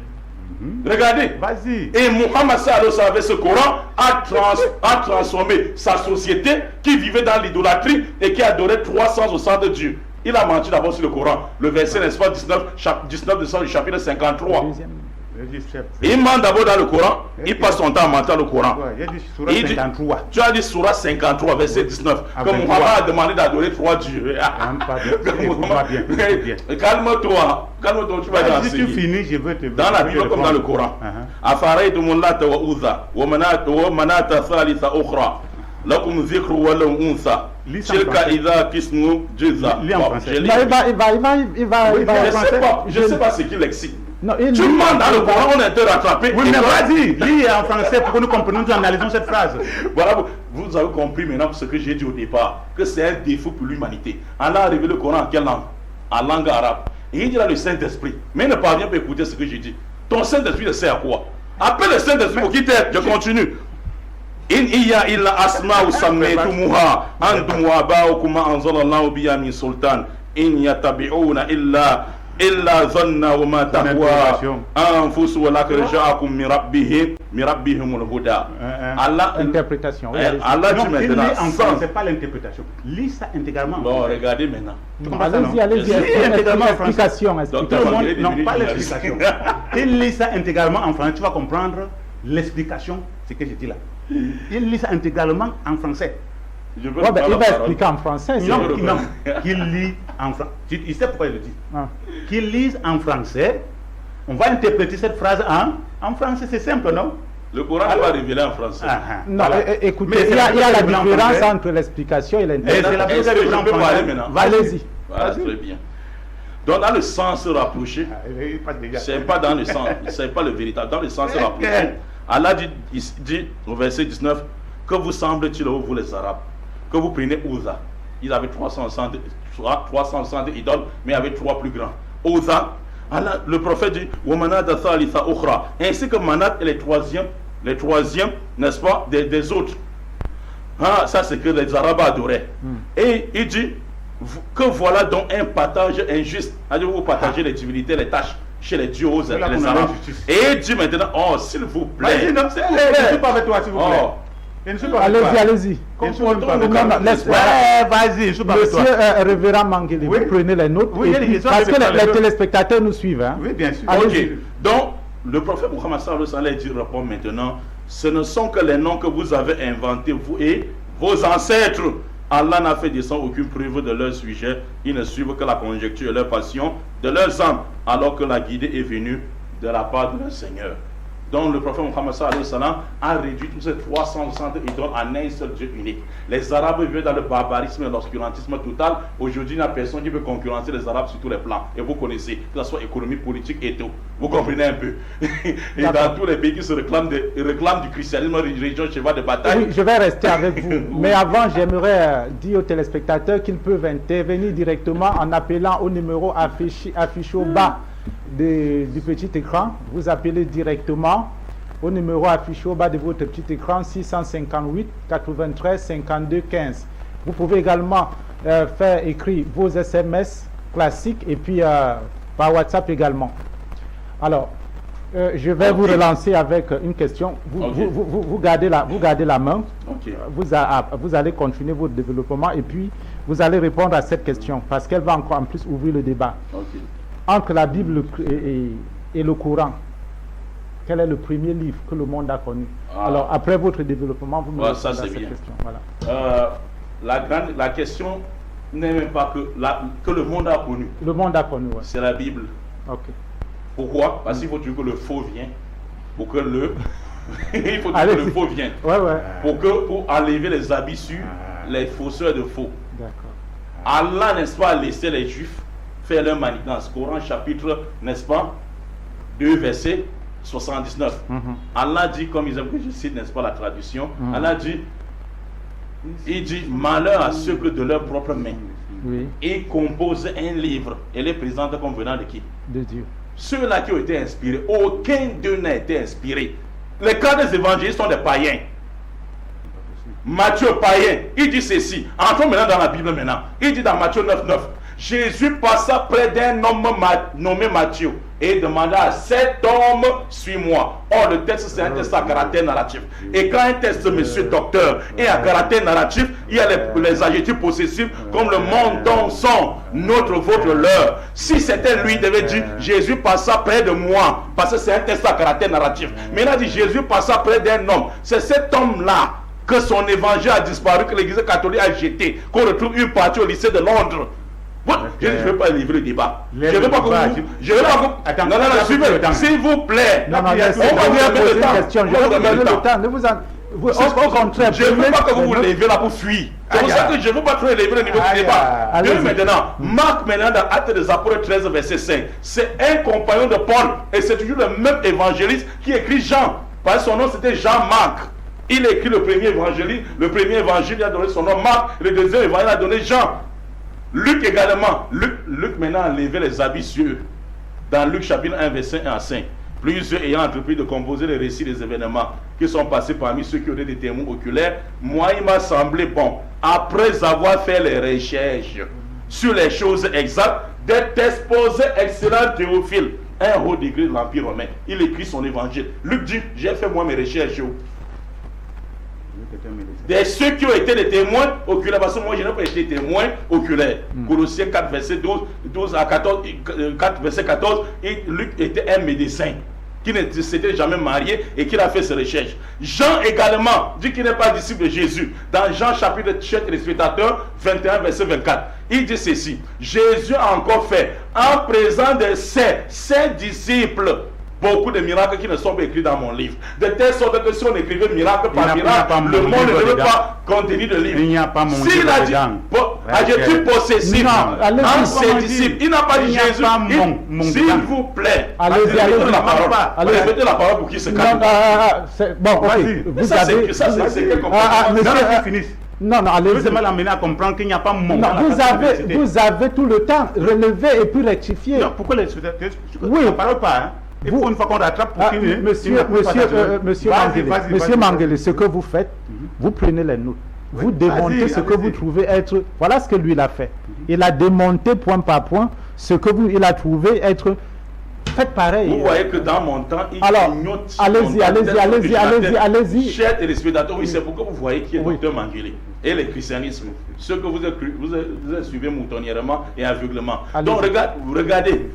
Regardez. Vas-y. Et Muhammad sallallahu avec ce Coran a transformé sa société qui vivait dans l'idolâtrie et qui adorait 360 dieux. Il a menti d'abord sur le Coran. Le verset, n'est-ce pas, 19 du chapitre 53. Il ment d'abord dans le Coran, il passe son temps à mentir dans le Coran. Il dit, tu as dit Surah 53, verset 19, que Muhammad a demandé d'adorer 3 dieux. Calme-toi, tu vas dire. Si tu finis, je veux te dire. Dans la Bible comme dans le Coran. Afaraytum Lata wa Uzza, wa manata thalitha ukhra. Lakum dhikru wa lahum unsa. Tilka idha kismu jizza. Il va. Je ne sais pas ce qu'il excite. Non, tu demandes dans le Coran, on est rattrapé. Oui, mais vas-y, lis en français pour que nous comprenions, nous analysons cette phrase. Voilà, vous avez compris maintenant ce que j'ai dit au départ, que c'est un défaut pour l'humanité. Allah a révélé le Coran en quelle langue? En langue arabe. Et il dit là le Saint-Esprit. Mais il ne parvient pas à écouter ce que j'ai dit. Ton Saint-Esprit ne sert à quoi? Appelle le Saint-Esprit pour qu'il t'aide. Je continue. In iya illa asma'u sammaytumuha antum wa aba'ukum ma anzalallahu biha min sultan in yattabi'una illa dhanna wa ma tahwa anfusu wa laqad ja'akum min rabbihimul huda. Allah interprétation. Allah dit maintenant c'est pas l'interprétation. Lis ça intégralement. Bon, regardez maintenant. Allez-y, explication. Non, pas l'explication. Il lit ça intégralement en français, tu vas comprendre l'explication, ce que je dis là. Il lit ça intégralement en français. Il va expliquer en français. Non, qu'il lit en français. Il sait pourquoi il le dit. Qu'il lise en français. On va interpréter cette phrase en français. C'est simple, non? Le Coran va révéler en français. Non, écoutez, il y a la différence entre l'explication et l'interprétation. Est-ce que je peux parler maintenant? Allez-y. Voilà, très bien. Donc dans le sens rapproché, c'est pas dans le sens, c'est pas le véritable. Dans le sens rapproché, Allah dit au verset 19 que vous semble-t-il, vous les Arabes, que vous prenez Uzza. Ils avaient 360 idoles, mais il y avait 3 plus grands. Uzza, Allah, le prophète dit Wamanat thalitha ukhra, ainsi que Manat est les troisièmes, n'est-ce pas, des autres. Ça c'est que les Arabes adoraient. Et il dit que voilà donc un partage injuste. Vous partagez les divinités, les tâches chez les dieux, les Arabes. Et il dit maintenant, s'il vous plaît. Je ne suis pas avec toi, s'il vous plaît. Allez-y. Vas-y, je suis pas avec toi. Monsieur révérend Manguele, vous prenez les notes. Parce que les téléspectateurs nous suivent. Oui, bien sûr. Ok. Donc, le prophète Muhammad sallallahu alayhi wa sallam répond maintenant, ce ne sont que les noms que vous avez inventés, vous et vos ancêtres. Allah n'a fait descendre aucune preuve de leur sujet. Ils ne suivent que la conjecture et leur passion de leurs âmes, alors que la guidée est venue de la part de leur Seigneur. dont le prophète Mohammed sallallahu alayhi wa sallam a réduit tous ces 360 idoles en un seul Dieu unique. Les Arabes vivent dans le barbarisme et l'obscurantisme total. Aujourd'hui, il n'y a personne qui peut concurrencer les Arabes sur tous les plans. Et vous connaissez, que ce soit économie, politique et tout. Vous comprenez un peu. Et dans tous les pays qui se réclament du christianisme, religion, cheval de bataille. Oui, je vais rester avec vous. Mais avant, j'aimerais dire aux téléspectateurs qu'ils peuvent intervenir directement en appelant au numéro affiché au bas du petit écran. Vous appelez directement au numéro affiché au bas de votre petit écran 658 93 52 15. Vous pouvez également faire écrire vos SMS classiques et puis par WhatsApp également. Alors, je vais vous relancer avec une question. Vous gardez la main. Vous allez continuer votre développement et puis vous allez répondre à cette question parce qu'elle va encore en plus ouvrir le débat. Entre la Bible et le Coran, quel est le premier livre que le monde a connu? Alors, après votre développement, vous me répondez à cette question. Voilà. La question n'est même pas que le monde a connu. Le monde a connu, oui. C'est la Bible. Ok. Pourquoi? Parce qu'il faut toujours que le faux vienne. Pour que le... il faut toujours que le faux vienne. Pour enlever les habits sur les fausseurs de faux. D'accord. Allah, n'est-ce pas, a laissé les Juifs faire leur manigance. Coran chapitre, n'est-ce pas, 2 verset 79. Allah dit, comme ils aiment que je cite, n'est-ce pas, la traduction, Allah dit, il dit, malheur à ceux que de leurs propres mains. Et compose un livre et les présente comme venant de qui? De Dieu. Ceux-là qui ont été inspirés, aucun d'eux n'a été inspiré. Les cas des évangilistes sont des païens. Matthieu, païen, il dit ceci. Entrons maintenant dans la Bible maintenant. Il dit dans Matthieu 9:9. Jésus passa près d'un homme nommé Matthieu et demanda à cet homme, suis-moi. Or, le texte, c'est un texte à caractère narratif. Et quand un texte, monsieur docteur, est à caractère narratif, il y a les adjectifs possessifs comme le monde dont sont notre, votre, leur. Si c'était lui, il devait dire Jésus passa près de moi, parce que c'est un texte à caractère narratif. Mais il a dit Jésus passa près d'un homme. C'est cet homme-là que son évangile a disparu, que l'église catholique a jeté, qu'on retrouve une partie au lycée de Londres. Je ne veux pas livrer le débat. Je ne veux pas que vous... Je veux pas que vous... Attends, non, suivez. S'il vous plaît. Non, on va poser une question. Je vais vous donner le temps. Ne vous en... Au contraire. Je ne veux pas que vous vous levez là pour fuir. C'est pour ça que je ne veux pas trop élever le niveau du débat. Maintenant, Marc maintenant dans Actes des Apôtres 13 verset 5. C'est un compagnon de Paul. Et c'est toujours le même évangéliste qui écrit Jean. Parce que son nom c'était Jean-Marc. Il écrit le premier évangile. Le premier évangile, il a donné son nom Marc. Le deuxième évangile, il a donné Jean. Luc également. Luc maintenant a levé les habits sur eux. Dans Luc chapitre 1 verset 1 à 5. Plusieurs ayant entrepris de composer les récits des événements qui sont passés parmi ceux qui ont des témoins oculaires, moi il m'a semblé bon, après avoir fait les recherches sur les choses exactes, d'être exposé excellent Théophile, un haut degré de l'Empire romain. Il écrit son évangile. Luc dit, j'ai fait moi mes recherches. De ceux qui ont été des témoins oculaires, parce que moi je n'ai pas été témoin oculaire. Colossiens 4 verset 12 à 14, 4 verset 14, et Luc était un médecin qui ne s'était jamais marié et qui a fait ses recherches. Jean également dit qu'il n'est pas disciple de Jésus. Dans Jean chapitre 7, les spectateurs 21 verset 24, il dit ceci: Jésus a encore fait en présence de ses disciples beaucoup de miracles qui ne sont pas écrits dans mon livre. De telle sorte que si on écrivait miracle par miracle, le monde ne devait pas contenir de livre. Il n'y a pas mon livre. S'il a dit adjectif possessif en ses disciples, il n'a pas dit Jésus. S'il vous plaît, allez-y la parole. Répétez la parole pour qu'il se calme. Bon, ok. Vous avez... Ça, c'est quel comportement? Non, allez-y. Vous allez l'amener à comprendre qu'il n'y a pas mon. Vous avez tout le temps relevé et puis rectifier. Non, pourquoi les... Oui, on ne parle pas, hein. Il faut une fois qu'on rattrape pour qu'il Monsieur Mangele, ce que vous faites, vous prenez les notes. Vous démontez ce que vous trouvez être. Voilà ce que lui il a fait. Il a démonté point par point ce que il a trouvé être. Faites pareil. Vous voyez que dans mon temps, il ignote. Allez-y. Chers téléspectateurs, oui, c'est pourquoi vous voyez qui est docteur Mangele et le christianisme. Ce que vous suivez moutonnièrement et aveuglement. Donc regardez,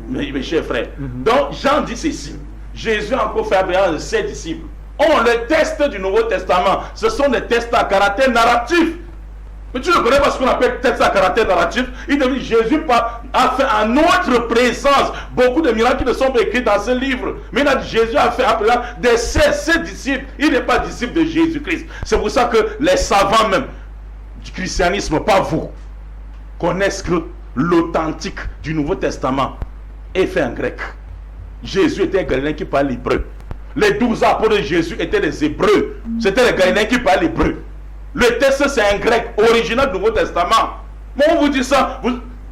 mes chers frères. Donc Jean dit ceci: Jésus a encore fait appel à ses disciples. Le texte du Nouveau Testament, ce sont des textes à caractère narratif. Mais tu ne connais pas ce qu'on appelle texte à caractère narratif. Il te dit Jésus a fait en notre présence beaucoup de miracles qui ne sont pas écrits dans ce livre. Mais il a dit, Jésus a fait appeler des ses disciples. Il n'est pas disciple de Jésus-Christ. C'est pour ça que les savants même du christianisme, pas vous, connaissent que l'authentique du Nouveau Testament est fait en grec. Jésus était un Galiléen qui parle hébreu. Les 12 apôtres de Jésus étaient des Hébreux. C'était les Galiléens qui parlent hébreu. Le texte, c'est un grec original du Nouveau Testament. Moi, on vous dit ça.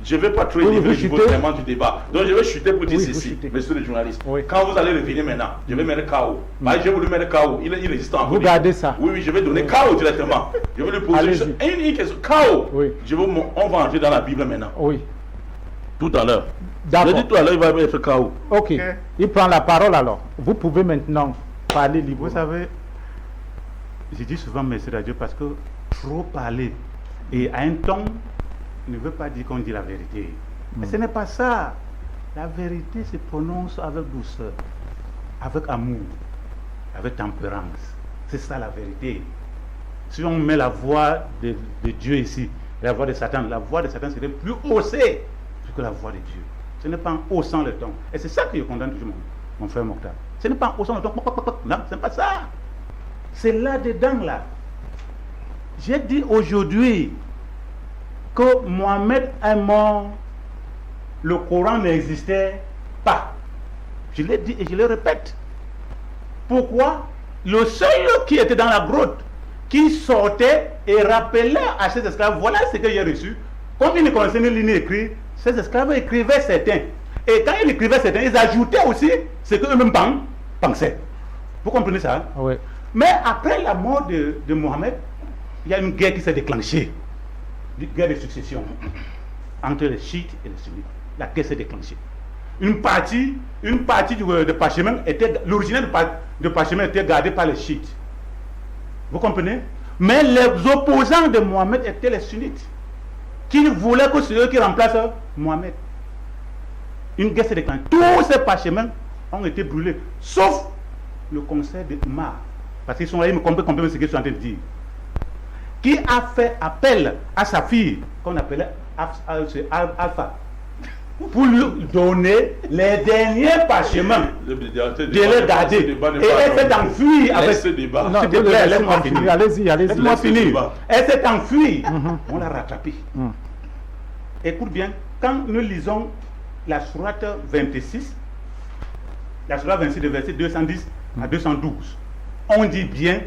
Je ne vais pas trop élever le niveau vraiment du débat. Donc, je vais chuter pour dire ceci, messieurs les journalistes. Oui. Quand vous allez revenir maintenant, je vais mettre KO. J'ai voulu mettre KO. Il résiste encore. Vous gardez ça. Oui, je vais donner KO directement. Je vais lui poser une question. KO. Oui. On va entrer dans la Bible maintenant. Oui. Tout à l'heure. D'accord. Je dis tout à l'heure, il va être KO. Ok. Il prend la parole alors. Vous pouvez maintenant parler librement. Vous savez, je dis souvent merci à Dieu parce que trop parler et à un ton ne veut pas dire qu'on dit la vérité. Mais ce n'est pas ça. La vérité se prononce avec douceur, avec amour, avec tempérance. C'est ça la vérité. Si on met la voix de Dieu ici, la voix de Satan serait plus haussée que la voix de Dieu. Ce n'est pas en haussant le ton. Et c'est ça que je condamne toujours mon frère Mokhtar. Ce n'est pas en haussant le ton. Non, ce n'est pas ça. C'est là-dedans, là. J'ai dit aujourd'hui que Mohamed est mort, le Coran n'existait pas. Je l'ai dit et je le répète. Pourquoi? Le seul qui était dans la grotte, qui sortait et rappelait à ses esclaves, voilà ce que j'ai reçu. Comme ils ne connaissaient ni ligne écrite, ces esclaves écrivaient certains. Et quand ils écrivaient certains, ils ajoutaient aussi ce qu'eux-mêmes pensaient. Vous comprenez ça? Oui. Mais après la mort de Mohamed, il y a une guerre qui s'est déclenchée. Une guerre de succession entre les chiites et les sunnites. La guerre s'est déclenchée. Une partie de parchemin était, l'original de parchemin était gardé par les chiites. Vous comprenez? Mais les opposants de Mohamed étaient les sunnites, qui voulaient que c'est eux qui remplacent Mohamed. Une guerre s'est déclenchée. Tous ces parchemins ont été brûlés, sauf le conseil de Omar. Parce qu'ils sont là, ils me comprennent ce que je suis en train de dire. Qui a fait appel à sa fille, qu'on appelait Alpha, pour lui donner les derniers parchemins de les garder. Et elle s'est enfuie avec ce débat. Non, laisse-moi finir. Allez-y. Laisse-moi finir. Elle s'est enfuie. On l'a rattrapée. Écoute bien, quand nous lisons la sourate 26, la sourate 26 de verset 210 à 212, on dit bien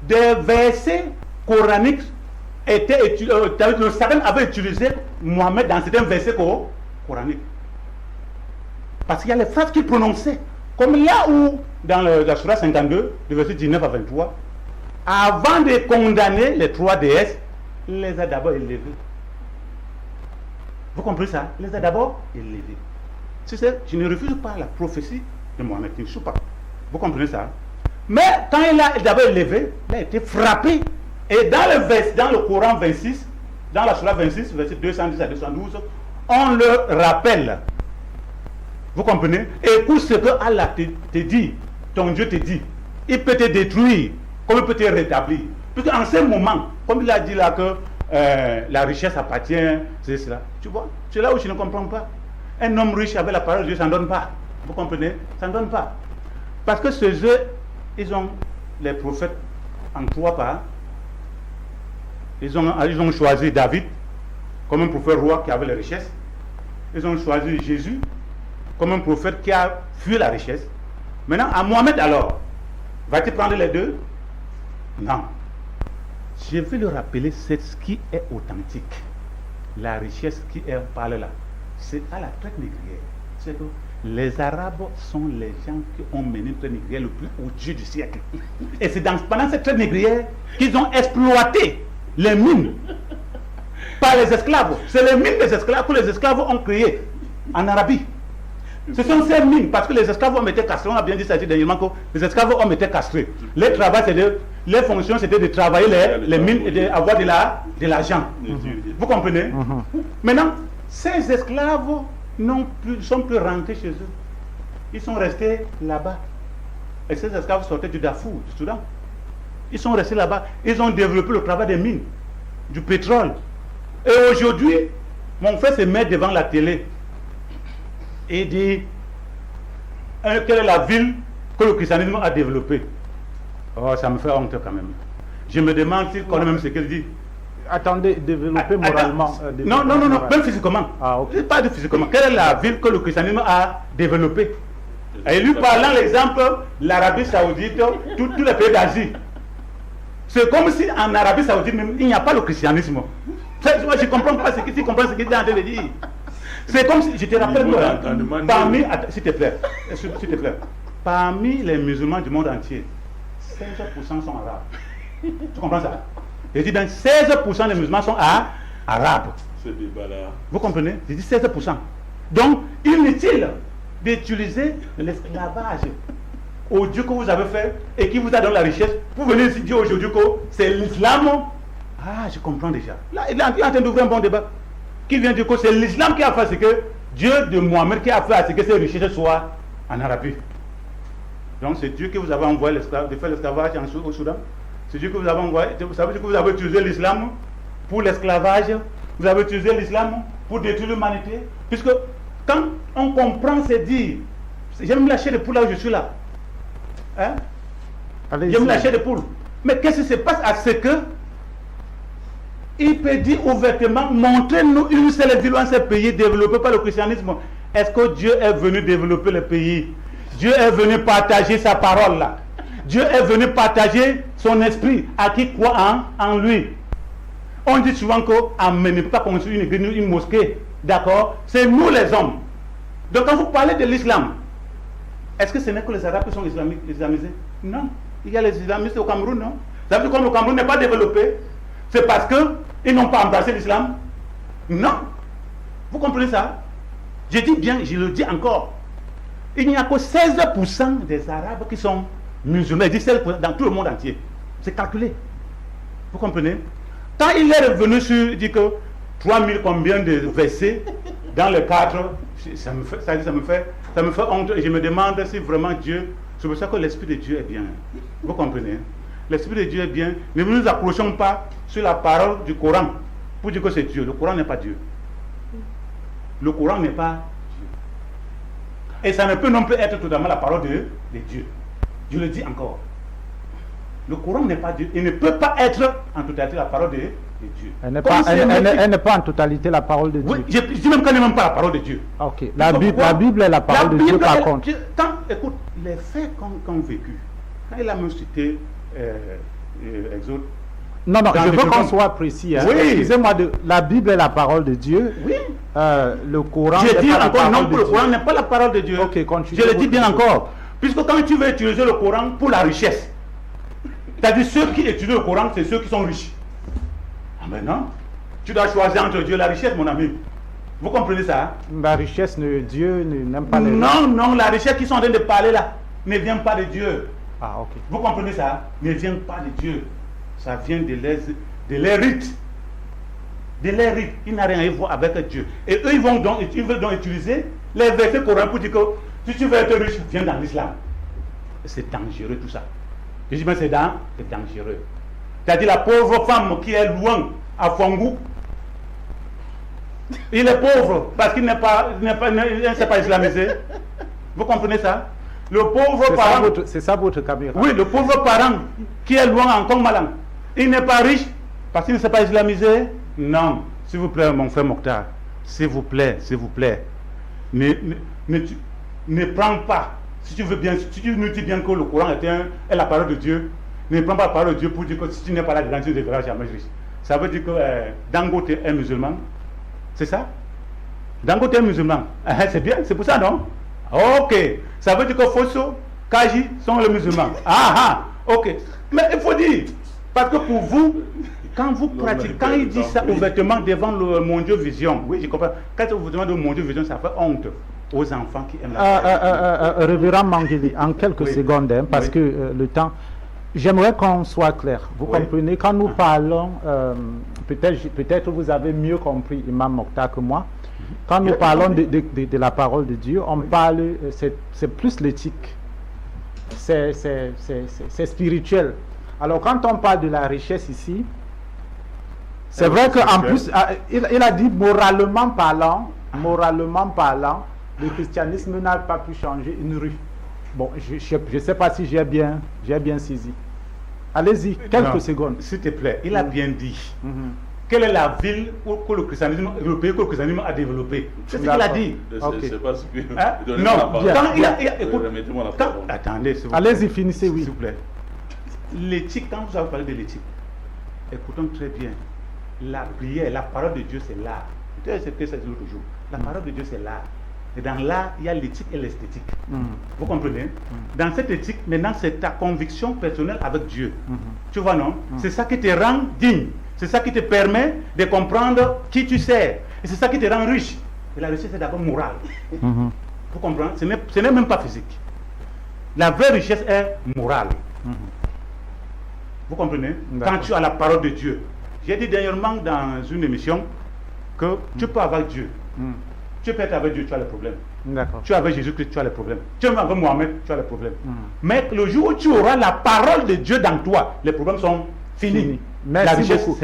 des versets coraniques étaient le Satan avait utilisé Mohamed dans certains versets coraniques. Parce qu'il y a les phrases qu'il prononçait. Comme là où, dans la sourate 52, de verset 19 à 23, avant de condamner les trois déesses, il les a d'abord élevées. Vous comprenez ça? Il les a d'abord élevés. Je ne refuse pas la prophétie de Mohamed, je ne suis pas. Vous comprenez ça? Mais quand il a d'abord élevé, il a été frappé. Et dans le Coran 26, dans la Sourate 26, verset 210 à 212, on le rappelle. Vous comprenez? Écoute ce que Allah te dit, ton Dieu te dit. Il peut te détruire, comme il peut te rétablir. Parce qu'en ce moment, comme il a dit là que la richesse appartient, c'est cela. Tu vois? C'est là où je ne comprends pas. Un homme riche avec la parole de Dieu, ça ne donne pas. Vous comprenez? Ça ne donne pas. Parce que ceux ils ont les prophètes en trois parts. Ils ont choisi David comme un prophète roi qui avait les richesses. Ils ont choisi Jésus comme un prophète qui a fui la richesse. Maintenant, à Mohamed alors, va-t-il prendre les deux? Non. Je vais le rappeler, c'est ce qui est authentique. La richesse qui est parlée là, c'est à la traite négrière. C'est que les Arabes sont les gens qui ont mené une traite négrière le plus au-dessus du siècle. Et c'est pendant cette traite négrière qu'ils ont exploité les mines par les esclaves. C'est les mines des esclaves que les esclaves ont créées en Arabie. Ce sont ces mines, parce que les esclaves ont été castrés. On a bien dit ça dernièrement que les esclaves ont été castrés. Les fonctions c'était de travailler les mines et d'avoir de l'argent. Vous comprenez? Maintenant, ces esclaves ne sont plus rentrés chez eux. Ils sont restés là-bas. Et ces esclaves sortaient du Darfour, du Soudan. Ils sont restés là-bas. Ils ont développé le travail des mines. du pétrole. Et aujourd'hui, mon frère se met devant la télé et dit quelle est la ville que le christianisme a développée. Oh, ça me fait honte quand même. Je me demande s'il connaît même ce qu'il dit. Attendez, développer moralement. Non, même physiquement. Ah, ok. Pas de physiquement. Quelle est la ville que le christianisme a développée? Et lui parlant l'exemple, l'Arabie Saoudite, tous les pays d'Asie. C'est comme si en Arabie Saoudite même, il n'y a pas le christianisme. Moi, je ne comprends pas ce qu'il dit en train de dire. C'est comme si, je te rappelle, parmi, s'il te plaît, parmi les musulmans du monde entier, 16% sont arabes. Tu comprends ça? Je dis bien 16% des musulmans sont arabes. Ce débat-là. Vous comprenez? Je dis 16%. Donc, inutile d'utiliser l'esclavage au Dieu que vous avez fait et qui vous a donné la richesse. Vous venez ici dire aujourd'hui que c'est l'islam. Ah, je comprends déjà. Là, il est en train d'ouvrir un bon débat. Qui vient dire que c'est l'islam qui a fait ce que Dieu de Mohamed qui a fait à ce que ces richesses soient en Arabie. Donc c'est Dieu qui vous avez envoyé de faire l'esclavage au Soudan. C'est Dieu que vous avez envoyé. Vous savez que vous avez utilisé l'islam pour l'esclavage. Vous avez utilisé l'islam pour détruire l'humanité. Puisque quand on comprend, c'est dire, j'aime lâcher les poules là où je suis là. Hein? J'aime lâcher les poules. Mais qu'est-ce qui se passe à ce que il peut dire ouvertement, montrez-nous une seule ville ou un seul pays développé par le christianisme. Est-ce que Dieu est venu développer le pays? Dieu est venu partager sa parole là. Dieu est venu partager son esprit à qui croit en lui. On dit souvent qu'on ne peut pas construire une église, une mosquée. D'accord? C'est nous les hommes. Donc quand vous parlez de l'islam, est-ce que ce n'est que les Arabes qui sont islamisés? Non. Il y a les islamistes au Cameroun, non? Ça veut dire que comme le Cameroun n'est pas développé, c'est parce qu'ils n'ont pas embrassé l'islam? Non. Vous comprenez ça? Je dis bien, je le dis encore. Il n'y a que 16% des Arabes qui sont musulmans. Je dis 16% dans tout le monde entier. C'est calculé. Vous comprenez? Quand il est revenu sur, il dit que 3000 combien de versets dans le cadre, ça me fait honte. Et je me demande si vraiment Dieu, c'est pour ça que l'Esprit de Dieu est bien. Vous comprenez? L'Esprit de Dieu est bien. Ne nous approchons pas sur la parole du Coran pour dire que c'est Dieu. Le Coran n'est pas Dieu. Le Coran n'est pas Dieu. Et ça ne peut non plus être totalement la parole de Dieu. Je le dis encore. Le Coran n'est pas Dieu. Il ne peut pas être en totalité la parole de Dieu. Elle n'est pas en totalité la parole de Dieu. Oui, je dis même qu'elle n'est même pas la parole de Dieu. Ok. La Bible est la parole de Dieu par contre. Écoute, les faits qu'on vécu, quand il a même cité Exode. Non, je veux qu'on soit précis. Hein. Oui. Excusez-moi, la Bible est la parole de Dieu. Oui. Le Coran Je dis encore non, de le Coran n'est pas la parole de Dieu. Ok, continue. Je le dis bien encore. Puisque quand tu veux utiliser le Coran pour la richesse, c'est-à-dire ceux qui étudient le Coran, c'est ceux qui sont riches. Ah ben non. Tu dois choisir entre Dieu et la richesse, mon ami. Vous comprenez ça? Hein? La richesse, Dieu n'aime pas les riches. Non, la richesse qu'ils sont en train de parler là ne vient pas de Dieu. Ah, ok. Vous comprenez ça? Ne vient pas de Dieu. Ça vient de leurs rites. De leurs rites. Il n'a rien à voir avec Dieu. Et eux, ils veulent donc utiliser les versets coraniques pour dire que si tu veux être riche, viens dans l'islam. C'est dangereux tout ça. Je dis, mais c'est dangereux. C'est-à-dire la pauvre femme qui est loin à Fongou, il est pauvre parce qu'il ne s'est pas islamisé. Vous comprenez ça? Le pauvre parent. C'est ça votre caméra. Oui, le pauvre parent qui est loin en Kongmalang, il n'est pas riche parce qu'il ne s'est pas islamisé. Non, s'il vous plaît, mon frère Mokhtar, s'il vous plaît, ne prends pas. Si tu nous dis bien que le Coran est la parole de Dieu, ne prends pas la parole de Dieu pour dire que si tu n'es pas là dedans, tu ne deviendras jamais riche. Ça veut dire que Dangote est musulman. C'est ça? Dangote est musulman. C'est bien, c'est pour ça, non? Ok. Ça veut dire que Fosso, Kaji sont les musulmans. Ok. Mais il faut dire, parce que pour vous, quand vous pratiquez, quand il dit ça ouvertement devant le Mon Dieu Vision, oui, je comprends. Quand vous demandez au Mon Dieu Vision, ça fait honte aux enfants qui aiment la Révérend Mangueli, en quelques secondes, hein, parce que le temps, j'aimerais qu'on soit clair. Vous comprenez, quand nous parlons, peut-être vous avez mieux compris Imam Mokhtar que moi, quand nous parlons de la parole de Dieu, on parle, c'est plus l'éthique, c'est spirituel. Alors quand on parle de la richesse ici, C'est vrai qu'en plus, il a dit moralement parlant, le christianisme n'a pas pu changer une rue. Bon, je ne sais pas si j'ai bien saisi. Allez-y, quelques secondes. S'il te plaît, il a bien dit. Quelle est la ville que le christianisme, le pays que le christianisme a développé? C'est ce qu'il a dit. C'est pas ce que... Non, quand il a... Remettez-moi la parole. Attendez, allez-y, finissez, oui. S'il vous plaît. L'éthique, quand vous avez parlé de l'éthique, écoutons très bien. La prière, la parole de Dieu, c'est l'art. C'est ce que c'est l'autre jour. La parole de Dieu, c'est l'art. Et dans l'art, il y a l'éthique et l'esthétique. Vous comprenez? Dans cette éthique, maintenant, c'est ta conviction personnelle avec Dieu. Tu vois, non? C'est ça qui te rend digne. C'est ça qui te permet de comprendre qui tu sais. Et c'est ça qui te rend riche. Et la richesse, c'est d'abord morale. Vous comprenez? Ce n'est même pas physique. La vraie richesse est morale. Vous comprenez? Quand tu as la parole de Dieu. J'ai dit dernièrement dans une émission que tu peux avoir Dieu. Tu peux être avec Dieu, tu as le problème. Tu es avec Jésus-Christ, tu as le problème. Tu es avec Mohamed, tu as le problème. Mais le jour où tu auras la parole de Dieu dans toi, les problèmes sont finis. Merci beaucoup.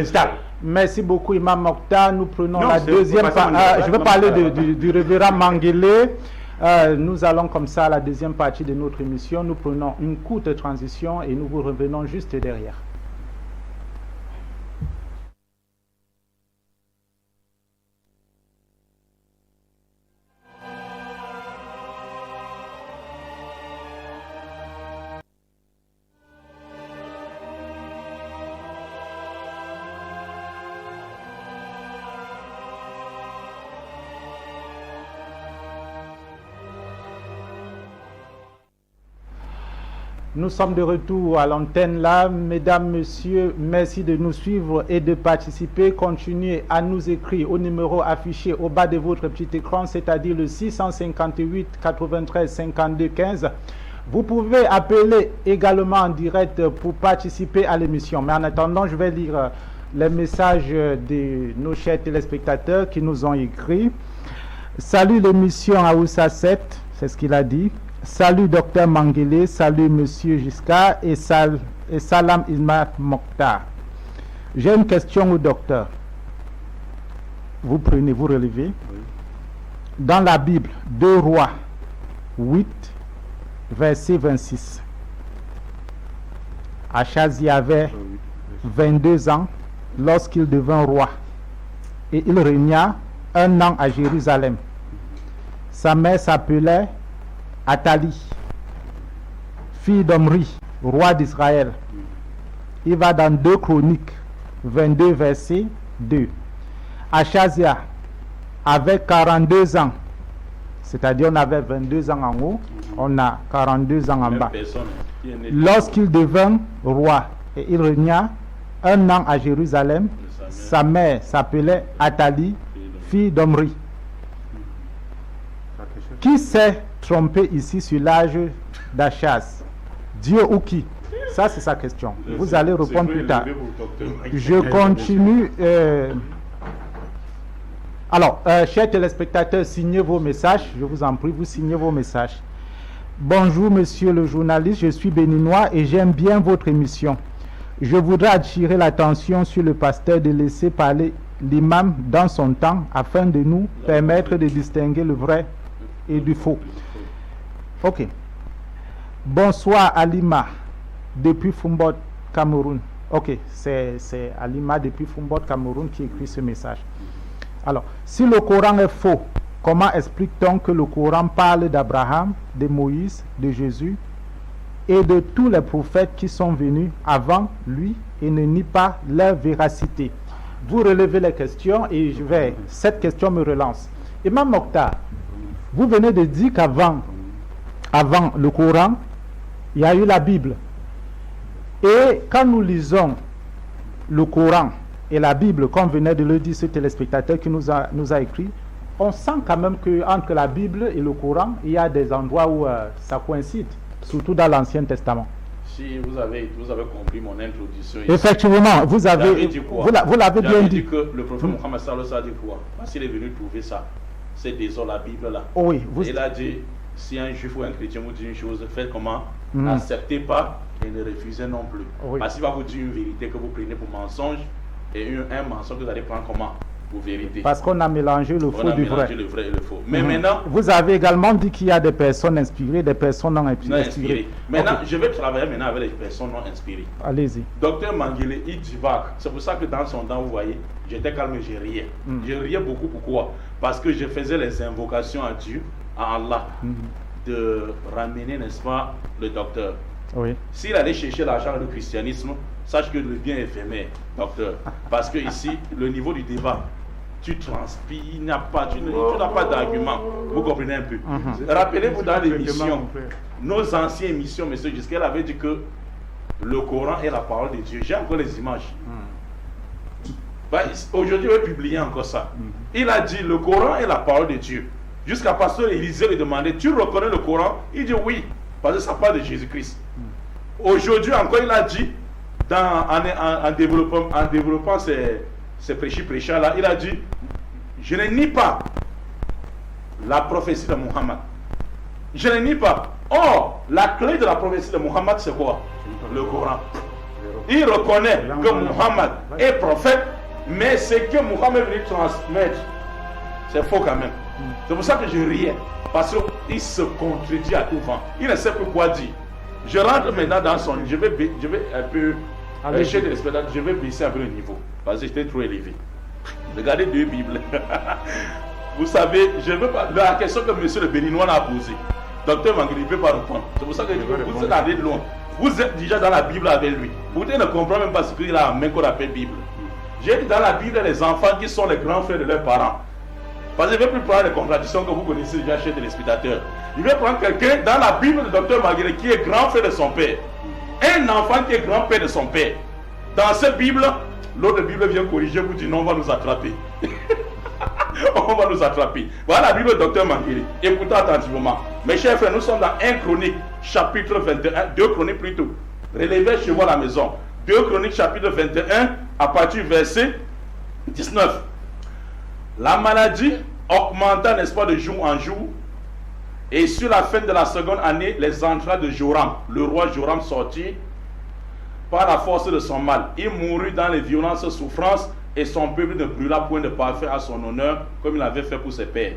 Merci beaucoup, Imam Mokhtar. Nous prenons la deuxième partie. Je vais parler du révérend Mangele. Nous allons comme ça à la deuxième partie de notre émission. Nous prenons une courte transition et nous vous revenons juste derrière. Nous sommes de retour à l'antenne là. Mesdames, Messieurs, merci de nous suivre et de participer. Continuez à nous écrire au numéro affiché au bas de votre petit écran, c'est-à-dire le 658 93 52 15. Vous pouvez appeler également en direct pour participer à l'émission. Mais en attendant, je vais lire les messages de nos chers téléspectateurs qui nous ont écrit. Salut l'émission Aoussa 7, c'est ce qu'il a dit. Salut Docteur Mangele, salut Monsieur Giscard et salam Imam Mokhtar. J'ai une question au docteur. Vous prenez, vous relevez. Oui. Dans la Bible, 2 Rois 8, verset 26. Achazi avait 22 ans lorsqu'il devint roi et il régna 1 an à Jérusalem. Sa mère s'appelait Athalie, fille d'Omri, roi d'Israël. Il va dans 2 Chroniques 22 verset 2. Achazia avait 42 ans, c'est-à-dire on avait 22 ans en haut, on a 42 ans en bas. Lorsqu'il devint roi et il régna 1 an à Jérusalem, sa mère s'appelait Athalie, fille d'Omri. Qui s'est trompé ici sur l'âge d'Achaz? Dieu ou qui? Ça, c'est sa question. Vous allez répondre plus tard. Je continue. Alors, chers téléspectateurs, signez vos messages. Je vous en prie, vous signez vos messages. Bonjour, monsieur le journaliste. Je suis béninois et j'aime bien votre émission. Je voudrais attirer l'attention sur le pasteur de laisser parler l'imam dans son temps afin de nous permettre de distinguer le vrai et du faux. Ok. Bonsoir Alima depuis Fumbot, Cameroun. Ok, c'est Alima depuis Fumbot, Cameroun qui écrit ce message. Alors, si le Coran est faux, comment explique-t-on que le Coran parle d'Abraham, de Moïse, de Jésus et de tous les prophètes qui sont venus avant lui et ne nie pas leur véracité? Vous relevez les questions et cette question me relance. Imam Mokhtar, vous venez de dire qu'avant le Coran, il y a eu la Bible. Et quand nous lisons le Coran et la Bible, comme venait de le dire ce téléspectateur qui nous a écrit, on sent quand même qu'entre la Bible et le Coran, il y a des endroits où ça coïncide, surtout dans l'Ancien Testament. Si vous avez compris mon introduction. Effectivement, vous l'avez bien dit. Que le prophète Mohammed sallallahu alayhi wa sallam a dit quoi? Parce qu'il est venu trouver ça. C'est désormais la Bible là. Oh oui, il a dit, si un juif ou un chrétien vous dit une chose, faites comment? N'acceptez pas et ne refusez non plus. Oui. Parce qu'il va vous dire une vérité que vous prenez pour mensonge et un mensonge que vous allez prendre comment? Pour vérité. Parce qu'on a mélangé le faux du vrai. Le vrai et le faux. Mais maintenant... Vous avez également dit qu'il y a des personnes inspirées, des personnes non inspirées. Maintenant, je vais travailler maintenant avec les personnes non inspirées. Allez-y. Docteur Manguele, il divague. C'est pour ça que dans son temps, vous voyez, j'étais calme et je riais. Je riais beaucoup. Pourquoi? Parce que je faisais les invocations à Dieu, à Allah, de ramener, n'est-ce pas, le docteur. Oui. S'il allait chercher l'argent dans le christianisme, sache que le bien est éphémère, docteur. Parce que ici, le niveau du débat, tu transpires, tu n'as pas d'argument. Vous comprenez un peu. Rappelez-vous dans l'émission, nos anciennes émissions, M. Gisquel avait dit que le Coran est la parole de Dieu. J'ai encore les images. Aujourd'hui, il va publier encore ça. Il a dit le Coran est la parole de Dieu. Jusqu'à pasteur Élisée lui demandait, tu reconnais le Coran? Il dit oui, parce que ça parle de Jésus-Christ. Aujourd'hui encore, il a dit, en développant ces prêcheurs là, il a dit, je ne nie pas la prophétie de Muhammad. Je ne nie pas. Or, la clé de la prophétie de Muhammad, c'est quoi? Le Coran. Il reconnaît que Muhammad est prophète, mais ce que Muhammad veut transmettre, c'est faux quand même. C'est pour ça que je riais. Parce qu'il se contredit à tout vent. Il ne sait plus quoi dire. Je rentre maintenant dans son... Je vais un peu... Chez les spectateurs, je vais baisser un peu le niveau. Parce que j'étais trop élevé. Regardez 2 Bibles. Vous savez, je veux pas... La question que monsieur le Béninois a posée, docteur Manguele ne peut pas répondre. C'est pour ça que vous êtes allé loin. Vous êtes déjà dans la Bible avec lui. Vous ne comprenez même pas ce qu'il a en main qu'on appelle Bible. J'ai dit dans la Bible les enfants qui sont les grands frères de leurs parents. Parce qu'il ne veut plus prendre les contradictions que vous connaissez déjà chez les spectateurs. Il veut prendre quelqu'un dans la Bible de docteur Manguele qui est grand frère de son père. Un enfant qui est grand-père de son père. Dans cette Bible, l'autre Bible vient corriger, vous dit non, on va nous attraper. On va nous attraper. Voilà la Bible de docteur Manguele. Écoutez attentivement. Mes chers frères, nous sommes dans 1 Chronique, chapitre 21. 2 Chroniques plutôt. Relevez chez vous à la maison. 2 Chroniques, chapitre 21, à partir du verset 19. La maladie augmenta, n'est-ce pas, de jour en jour. Et sur la fin de la seconde année, les entrailles de Joram, le roi Joram, sortit par la force de son mal. Il mourut dans les violentes souffrances et son peuple ne brûla point de parfum à son honneur comme il avait fait pour ses pères.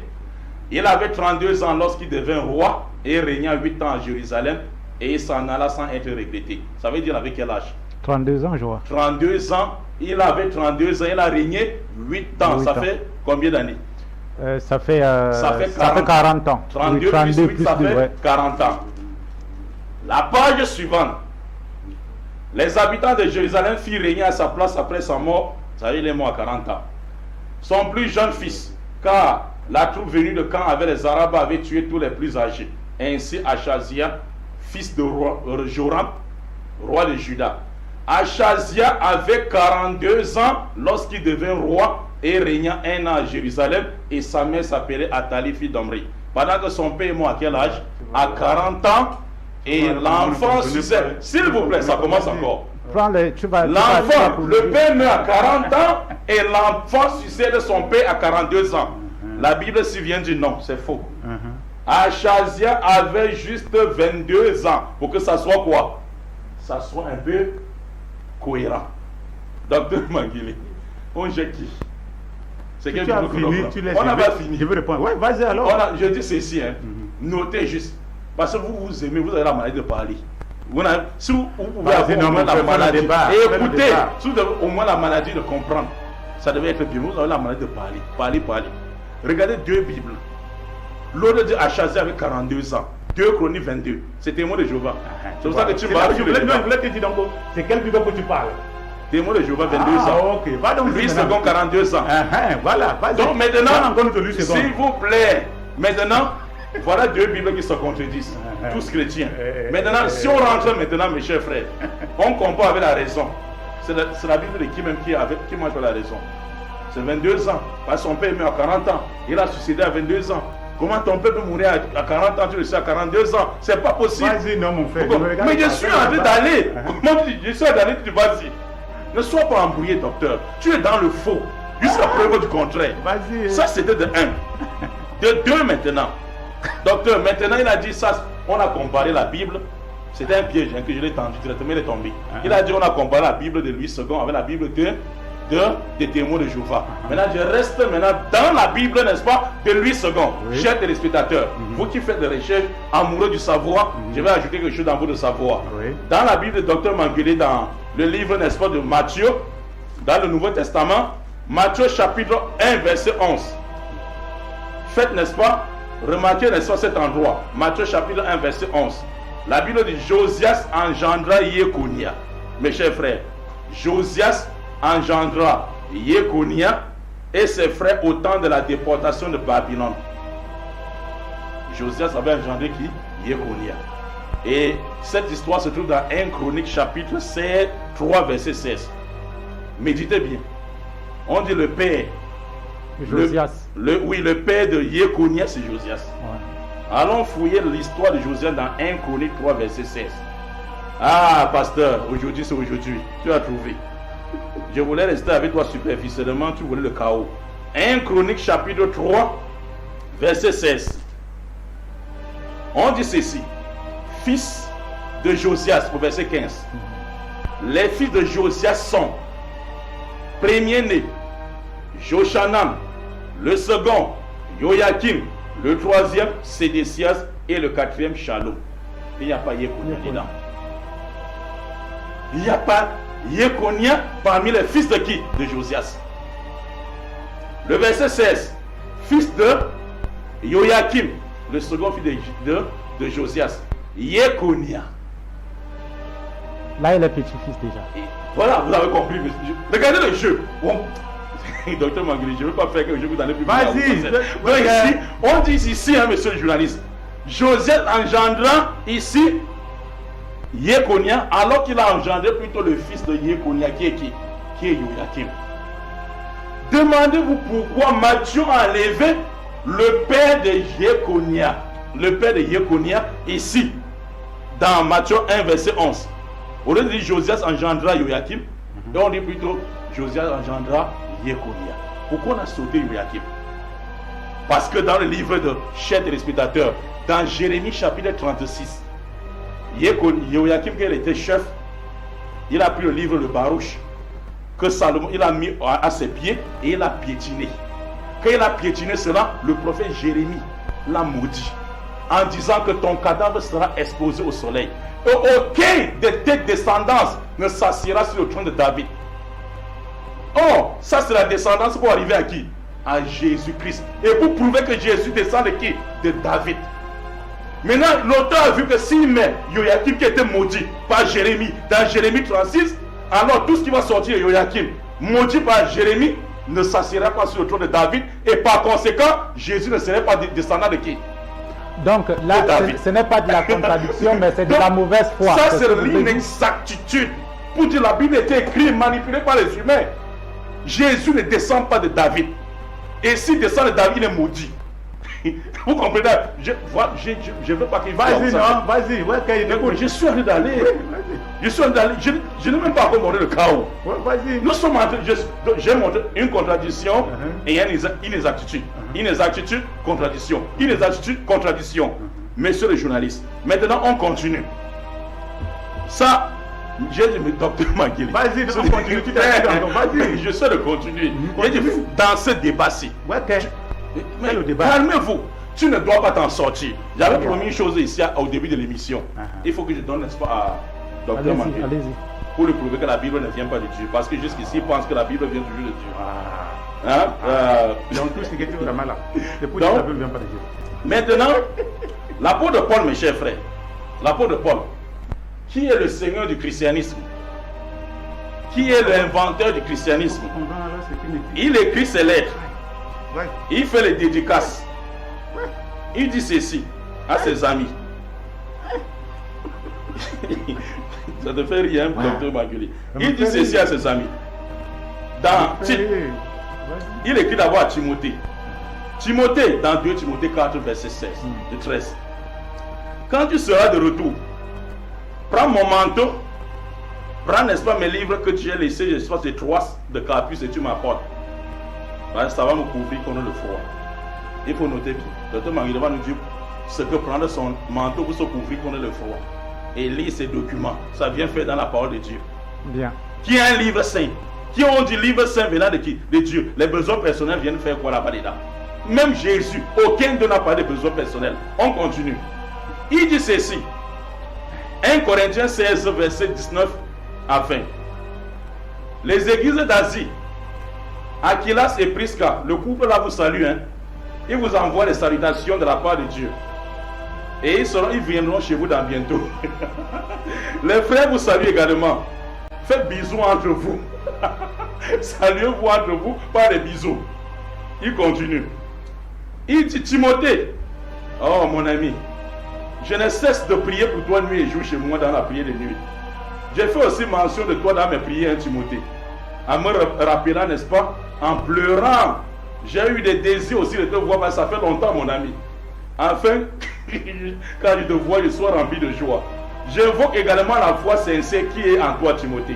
Il avait 32 ans lorsqu'il devint roi et régna 8 ans à Jérusalem et il s'en alla sans être regretté. Ça veut dire avec quel âge? 32 ans, je vois. 32 ans, il avait 32 ans, il a régné 8 ans. Ça fait combien d'années? Ça fait 40 ans. 32 oui, 32 plus 8, ça fait 40 ans. La page suivante. Les habitants de Jérusalem firent régner à sa place après sa mort. Ça veut dire, il est mort à 40 ans. Son plus jeune fils, car la troupe venue de Camp avec les Arabes avait tué tous les plus âgés. Ainsi Achazia, fils de Joram, roi de Juda. Achazia avait 42 ans lorsqu'il devint roi et régna 1 an à Jérusalem, et sa mère s'appelait Athalie, fille d'Omri. Pendant que son père est mort à quel âge? À 40 ans, et l'enfant succède. S'il vous plaît, ça commence encore. L'enfant, le père meurt à 40 ans, et l'enfant succède son père à 42 ans. La Bible s'y vient dire non, c'est faux. Achazia avait juste 22 ans, pour que ça soit quoi? Ça soit un peu cohérent. Docteur Manguele, on jette qui? C'est tu as fini, tu laisses. On n'a pas fini. Je veux répondre. Oui, vas-y alors. Je dis ceci, hein. Notez juste. Parce que vous aimez, vous avez la maladie de parler. Si vous pouvez avoir au moins la maladie, écoutez, si vous avez au moins la maladie de comprendre, ça devait être bien. Vous avez la maladie de parler. Parler. Regardez 2 Bibles. L'autre dit Achazia avec 42 ans. 2 Chroniques 22. C'est témoin de Jéhovah. C'est pour ça que tu parles. Je voulais te dire donc, c'est quelle Bible que tu parles? Témoin de Jéhovah, 22 ans. Ok, va donc. Lui, second, 42 ans. Voilà, donc maintenant, s'il vous plaît, maintenant, voilà 2 Bibles qui se contredisent. Tous chrétiens. Maintenant, si on rentre maintenant, mes chers frères, on compare avec la raison. C'est la Bible de qui même qui mange la raison. C'est 22 ans. Parce que son père est mort à 40 ans. Il a suicidé à 22 ans. Comment ton père peut mourir à 40 ans, tu le sais à 42 ans? C'est pas possible. Vas-y, non, mon frère. Mais je suis en train d'aller. Comment tu dis? Je suis en train d'aller, tu dis vas-y. Ne sois pas embrouillé, docteur. Tu es dans le faux. Jusqu'à preuve du contraire. Vas-y. Ça, c'était de 1. De 2 maintenant. Docteur, maintenant, il a dit ça. On a comparé la Bible. C'était un piège que je l'ai tendu directement, il est tombé. Il a dit on a comparé la Bible de Louis II avec la Bible de des témoins de Jéhovah. Maintenant, je reste maintenant dans la Bible, n'est-ce pas, de Louis II. Oui. Chers téléspectateurs, vous qui faites des recherches, amoureux du savoir, je vais ajouter quelque chose dans votre savoir. Oui. Dans la Bible de Dr Mangele, dans le livre, n'est-ce pas, de Matthieu, dans le Nouveau Testament, Matthieu chapitre 1, verset 11. Faites, n'est-ce pas, remarquez, n'est-ce pas, cet endroit. Matthieu chapitre 1, verset 11. La Bible dit Josias engendra Yekonia. Mes chers frères, Josias engendra Yekonia et ses frères au temps de la déportation de Babylone. Josias avait engendré qui? Yekonia. Et cette histoire se trouve dans 1 Chronique chapitre 16, 3 verset 16. Méditez bien. On dit le père. Josias. Le père de Yekonia, c'est Josias. Ouais. Allons fouiller l'histoire de Josias dans 1 Chronique 3 verset 16. Ah, pasteur, aujourd'hui c'est aujourd'hui. Tu as trouvé. Je voulais rester avec toi superficiellement, tu voulais le chaos. 1 Chronique chapitre 3 verset 16. On dit ceci. Fils de Josias, au verset 15. Les fils de Josias sont premier-né, Joshanan, le second, Joachim, le troisième, Sédécias et le quatrième, Shalom. Il n'y a pas Yekonia dedans. Il n'y a pas Yekonia parmi les fils de qui? De Josias. Le verset 16, fils de Joachim, le second fils de Josias. Yekonia. Là, il est petit-fils déjà. Et voilà, vous avez compris. Regardez le jeu. Bon. Docteur Mangele, je ne veux pas faire quelque chose que vous allez plus. Vas-y. Donc ici, on dit ici, hein, monsieur le journaliste, Joseph engendrant ici Yekonia, alors qu'il a engendré plutôt le fils de Yekonia, qui est Joachim. Demandez-vous pourquoi Matthieu a enlevé le père de Yekonia. Le père de Yekonia ici, dans Matthieu 1, verset 11. Au lieu de dire Josias engendra Joachim, et on dit plutôt Josias engendra Yekonia. Pourquoi on a sauté Joachim? Parce que dans le livre de chers téléspectateurs, dans Jérémie chapitre 36, Joachim, qui était chef, il a pris le livre de Baruch, que Salomon, il a mis à ses pieds et il a piétiné. Quand il a piétiné cela, le prophète Jérémie l'a maudit en disant que ton cadavre sera exposé au soleil. Et aucun de tes descendants ne s'assiera sur le trône de David. Oh, ça c'est la descendance pour arriver à qui? À Jésus-Christ. Et pour prouver que Jésus descend de qui? De David. Maintenant, l'auteur a vu que s'il met Joachim qui était maudit par Jérémie dans Jérémie 36, alors tout ce qui va sortir de Joachim, maudit par Jérémie, ne s'assiera pas sur le trône de David. Et par conséquent, Jésus ne serait pas descendant de qui? Donc là, ce n'est pas de la contradiction, mais c'est de la mauvaise foi. Ça, c'est l'inexactitude. Pour dire la Bible était écrite, manipulée par les humains. Jésus ne descend pas de David. Et s'il descend de David, il est maudit. Vous comprenez? Je ne veux pas qu'il Vas-y, non, vas-y. Ouais, je suis en train d'aller. Je suis en train d'aller. Je n'ai même pas encore montré le chaos. Ouais, vas-y. Nous sommes en train. J'ai montré une contradiction et une inexactitude. Inexactitude, contradiction. Inexactitude, contradiction. Messieurs les journalistes, maintenant on continue. Ça, j'ai dit, mais docteur Mangele. Vas-y, on continue. Vas-y. Je sais de continuer. J'ai dit, dans ce débat-ci. Ouais, mais calmez-vous. Tu ne dois pas t'en sortir. J'avais promis une chose ici au début de l'émission. Il faut que je donne l'espoir à docteur Mangele. Allez-y. Pour lui prouver que la Bible ne vient pas de Dieu. Parce que jusqu'ici, il pense que la Bible vient toujours de Dieu. Donc tout ce qui est vraiment là. Depuis la Bible ne vient pas de Dieu. Maintenant, l'apôtre Paul, mes chers frères, l'apôtre Paul, qui est le seigneur du christianisme? Qui est l'inventeur du christianisme? Il écrit ses lettres. Il fait les dédicaces. Il dit ceci à ses amis. Ça te fait rien, docteur Mangele. Il dit ceci à ses amis. Dans Tite, il écrit d'abord à Timothée. Timothée, dans 2 Timothée 4, verset 16, de 13. Quand tu seras de retour, prends mon manteau, prends, n'est-ce pas, mes livres que tu as laissés, je sais pas, ces 3 de Carpus et tu m'apportes. Ça va me couvrir contre le froid. Il faut noter bien. Docteur Mangele va nous dire ce que prendre son manteau pour se couvrir contre le froid. Et lire ces documents. Ça vient faire dans la parole de Dieu. Bien. Qui est un livre saint. qui ont du livre saint venant de qui? De Dieu. Les besoins personnels viennent faire quoi là-bas dedans? Même Jésus, aucun d'eux n'a pas de besoins personnels. On continue. Il dit ceci. 1 Corinthiens 16, verset 19 à 20. Les églises d'Asie, Aquilas et Prisca, le couple là vous salue. Ils vous envoient les salutations de la part de Dieu. Et ils viendront chez vous dans bientôt. Les frères vous saluent également. Faites bisous entre vous. Saluez-vous entre vous par des bisous. Il continue. Il dit Timothée, oh mon ami, je ne cesse de prier pour toi nuit et jour chez moi dans la prière de nuit. J'ai fait aussi mention de toi dans mes prières, Timothée. En me rappelant, n'est-ce pas, en pleurant. J'ai eu des désirs aussi de te voir, mais ça fait longtemps, mon ami. Afin, quand je te vois, je sois rempli de joie. J'invoque également la foi sincère qui est en toi, Timothée.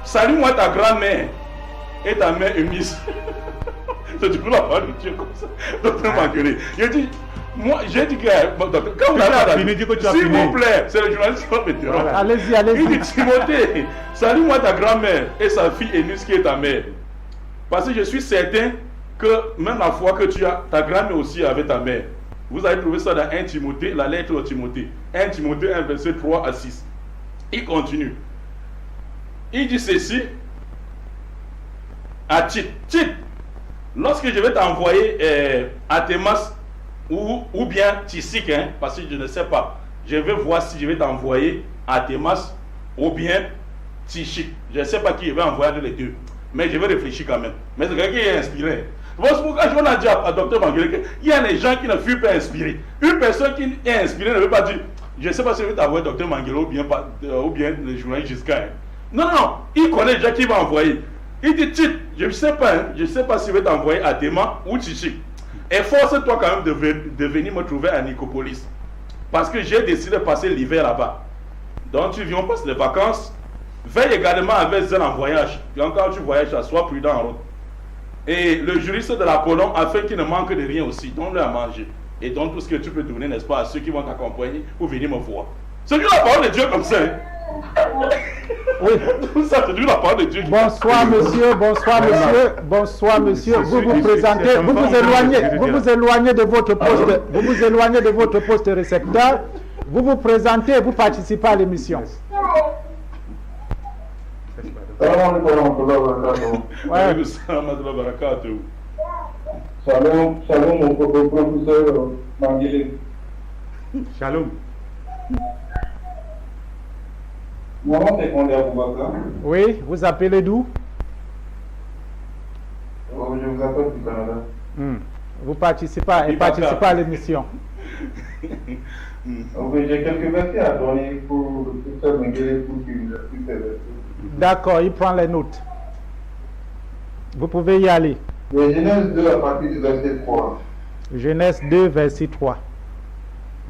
Salue-moi ta grand-mère et ta mère Eunice. C'est toujours la parole de Dieu comme ça. Docteur Mangueré. J'ai dit que quand vous avez fini, s'il vous plaît, c'est le journaliste qui va m'interrompre. Allez-y, allez-y. Il dit Timothée, salue-moi ta grand-mère et sa fille Eunice qui est ta mère. Parce que je suis certain que même la foi que tu as, ta grand-mère aussi avait ta mère. Vous avez trouvé ça dans 1 Timothée, la lettre de Timothée. 1 Timothée 1, verset 3 à 6. Il continue. Il dit ceci à Tite. Tite, lorsque je vais t'envoyer à Thémas ou bien Tysique, parce que je ne sais pas, je vais voir si je vais t'envoyer à Thémas ou bien Tysique. Je ne sais pas qui je vais envoyer les deux, mais je vais réfléchir quand même. Mais c'est quelqu'un qui est inspiré. C'est pourquoi on a dit à Dr Mangueré qu'il y a des gens qui ne furent pas inspirés. Une personne qui est inspirée ne veut pas dire je ne sais pas si je vais t'envoyer Dr Mangueré ou bien le journaliste Giscard. Non, il connaît déjà qui va envoyer. Il dit Tite, je ne sais pas si je vais t'envoyer à Théma ou Tysique. Efforce-toi quand même de venir me trouver à Nicopolis. Parce que j'ai décidé de passer l'hiver là-bas. Donc tu viens, on passe les vacances. Veille également avec Zen en voyage. Quand tu voyages, sois prudent en route. Et le juriste de la colonne, afin qu'il ne manque de rien aussi, donne-le à manger. Et donne tout ce que tu peux donner, n'est-ce pas, à ceux qui vont t'accompagner pour venir me voir. C'est juste la parole de Dieu comme ça. Oui. Tout ça, c'est juste la parole de Dieu. Bonsoir monsieur, bonsoir monsieur, bonsoir monsieur. Vous vous présentez, vous vous éloignez de votre poste, vous vous éloignez de votre poste récepteur. Vous vous présentez et vous participez à l'émission. Salam alaikum wa Shalom au professeur Mangueré. Shalom. Mon nom c'est Condé Aboubakar. Oui, vous appelez d'où? Je vous appelle du Canada. Vous participez à l'émission. J'ai quelques versets à donner pour le professeur Mangueré pour qu'il nous explique ces versets. D'accord, il prend les notes. Vous pouvez y aller. De Genèse 2 à partir du verset 3. Genèse 2, verset 3.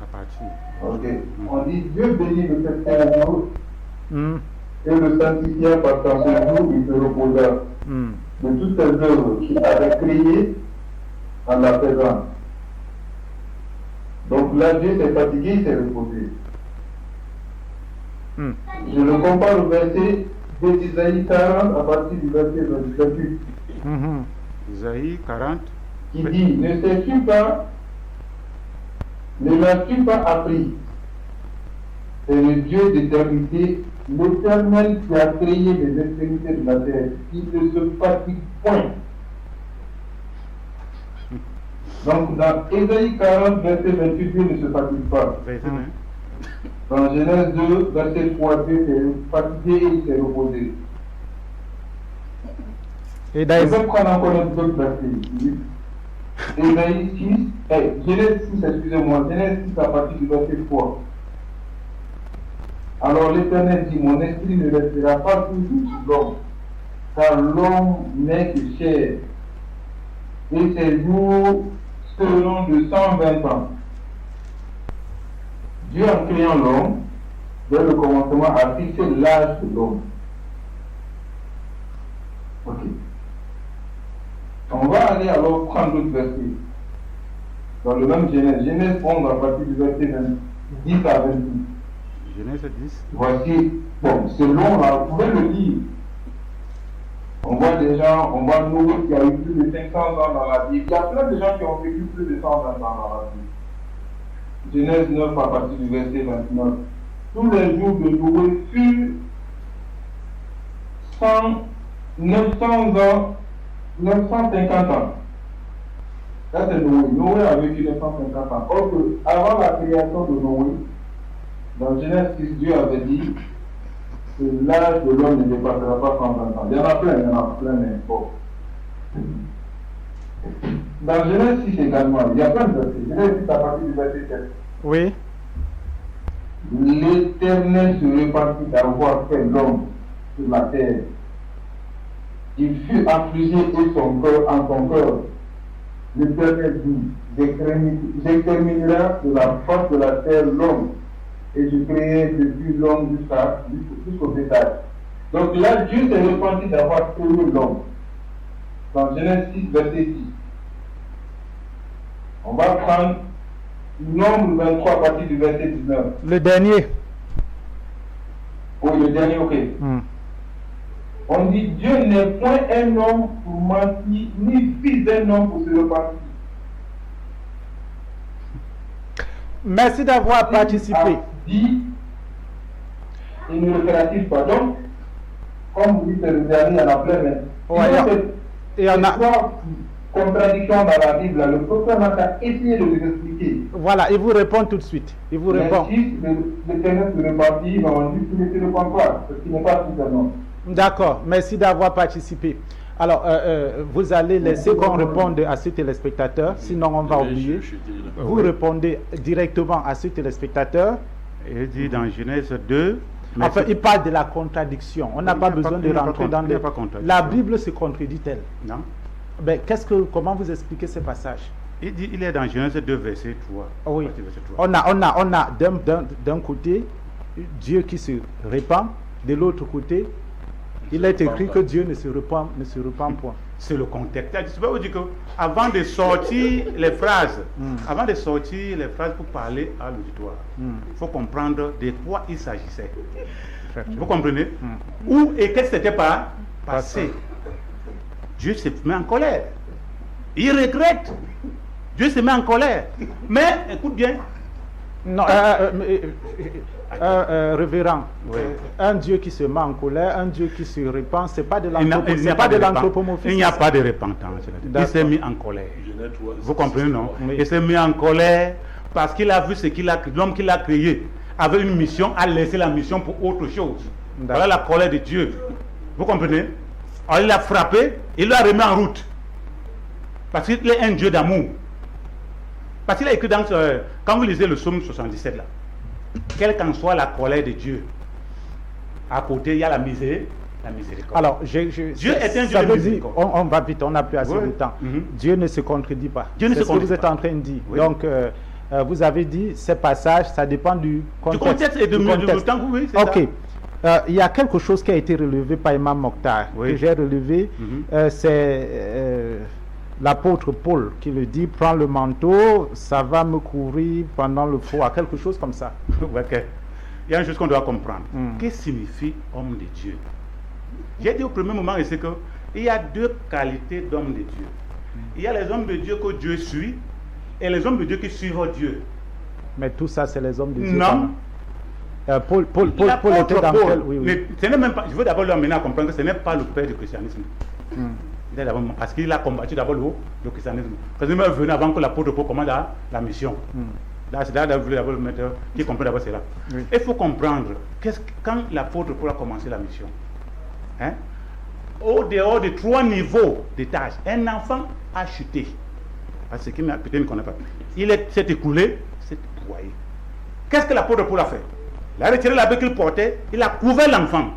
À partir. Ok. On dit Dieu bénit le septième jour et le sanctifia parce qu'en ce jour il se reposa de toutes ses œuvres qu'il avait créées en la faisant. Donc là, Dieu s'est fatigué, il s'est reposé. Je le compare au verset d'Isaïe 40 à partir du verset 28. Isaïe 40. Qui dit, ne l'as-tu pas appris? C'est le Dieu d'éternité, l'Éternel qui a créé les extrémités de la terre. Il ne se fatigue point. Donc dans Isaïe 40, verset 28, Dieu ne se fatigue pas. Dans Genèse 2, verset 3, Dieu s'est fatigué et il s'est reposé. Je vais prendre encore un autre verset. Genèse 6, excusez-moi, Genèse 6 à partir du verset 3. Alors l'Éternel dit, mon esprit ne restera pas toujours sur l'homme, car l'homme n'est que chair, et ses jours seront de 120 ans. Dieu, en créant l'homme, dès le commencement, a fixé l'âge de l'homme. Ok. On va aller alors prendre d'autres versets. Dans le même Genèse, Genèse 11 à partir du verset 10 à 26. Genèse 10. Voici, bon, c'est long, là, vous pouvez le lire. On voit des gens, on voit Noé qui a eu plus de 500 ans dans la Bible. Il y a plein de gens qui ont vécu plus de 100 ans dans la Bible. Genèse 9 à partir du verset 29. Tous les jours de Noé furent 900 ans, 950 ans. Ça c'est Noé. Noé a vécu 950 ans. Or que avant la création de Noé, dans Genèse 6, Dieu avait dit que l'âge de l'homme ne dépassera pas 120 ans. Il y en a plein, mais bon. Dans Genèse 6 également, il y a plein de versets. Genèse 6 à partir du verset 7. Oui. L'Éternel se repentit d'avoir fait l'homme sur la terre. Il fut affligé et son cœur en son cœur. L'Éternel dit, j'exterminerai de la face de la terre l'homme, et je créai depuis l'homme jusqu'au bétail. Donc là, Dieu s'est repenti d'avoir créé l'homme. Dans Genèse 6, verset 6. On va prendre Nombre 23 à partir du verset 19. Le dernier. Oui, le dernier, ok. On dit, Dieu n'est point un homme pour mentir, ni fils d'un homme pour se repentir. Merci d'avoir participé. Dit, il ne le fera-t-il pas. Donc, comme vous dites, le dernier, il y en a plein, mais il y en a contradiction dans la Bible. Le prophète a essayé de vous expliquer. Voilà, il vous répond tout de suite. Il vous répond. Si l'Éternel se repentit, on dit qu'il ne se repent pas, parce qu'il n'est pas suffisamment. D'accord, merci d'avoir participé. Alors, vous allez laisser qu'on réponde à ce téléspectateur, sinon on va oublier. Vous répondez directement à ce téléspectateur. Il dit dans Genèse 2. Enfin, il parle de la contradiction. On n'a pas besoin de rentrer dans les... La Bible se contredit-elle? Non. Ben, comment vous expliquez ce passage? Il dit, il est dans Genèse 2, verset 3. Oui. Verset 3. On a d'un côté Dieu qui se répand, de l'autre côté, il est écrit que Dieu ne se repent point. C'est le contexte. Je peux vous dire que avant de sortir les phrases, pour parler à l'auditoire, il faut comprendre de quoi il s'agissait. Vous comprenez? Où et qu'est-ce qui s'était passé? Dieu se met en colère. Il regrette. Dieu se met en colère. Mais, écoute bien. Non, révérend. Oui. Un Dieu qui se met en colère, un Dieu qui se repent, ce n'est pas de l'anthropomorphisme. Il n'y a pas de repentance. Il s'est mis en colère. Vous comprenez, non? Oui. Il s'est mis en colère parce qu'il a vu ce qu'il a créé. L'homme qu'il a créé avait une mission, a laissé la mission pour autre chose. Voilà la colère de Dieu. Vous comprenez? Alors il l'a frappé, il l'a remis en route. Parce qu'il est un Dieu d'amour. Parce qu'il a écrit quand vous lisez le psaume 77 là, quelle qu'en soit la colère de Dieu, à côté il y a la miséricorde. Alors, Dieu est un Dieu de miséricorde. On va vite, on n'a plus assez de temps. Dieu ne se contredit pas. C'est ce que vous êtes en train de dire. Oui. Donc, vous avez dit, ces passages, ça dépend du contexte. Du contexte et du temps, oui, c'est ok. Il y a quelque chose qui a été relevé par Imam Mokhtar, que j'ai relevé, c'est l'apôtre Paul qui le dit, prends le manteau, ça va me courir pendant le froid, quelque chose comme ça. Okay. Il y a une chose qu'on doit comprendre. Qu'est-ce que signifie homme de Dieu? J'ai dit au premier moment, c'est qu'il y a deux qualités d'hommes de Dieu. Il y a les hommes de Dieu que Dieu suit et les hommes de Dieu qui suivent Dieu. Mais tout ça, c'est les hommes de Dieu. Non. Paul était dans quel... Oui. Ce n'est même pas, je veux d'abord lui amener à comprendre que ce n'est pas le père du christianisme. Parce qu'il a combattu d'abord le christianisme. Parce qu'il est venu avant que l'apôtre Paul commande la mission. C'est là que vous voulez d'abord le mettre, qui comprend d'abord cela. Il faut comprendre, quand l'apôtre Paul a commencé la mission, au dehors de 3 niveaux de tâches, un enfant a chuté. Parce que peut-être ne connaît pas. Il s'est écoulé, s'est broyé. Qu'est-ce que l'apôtre Paul a fait? Il a retiré l'habit qu'il portait, il a couvert l'enfant.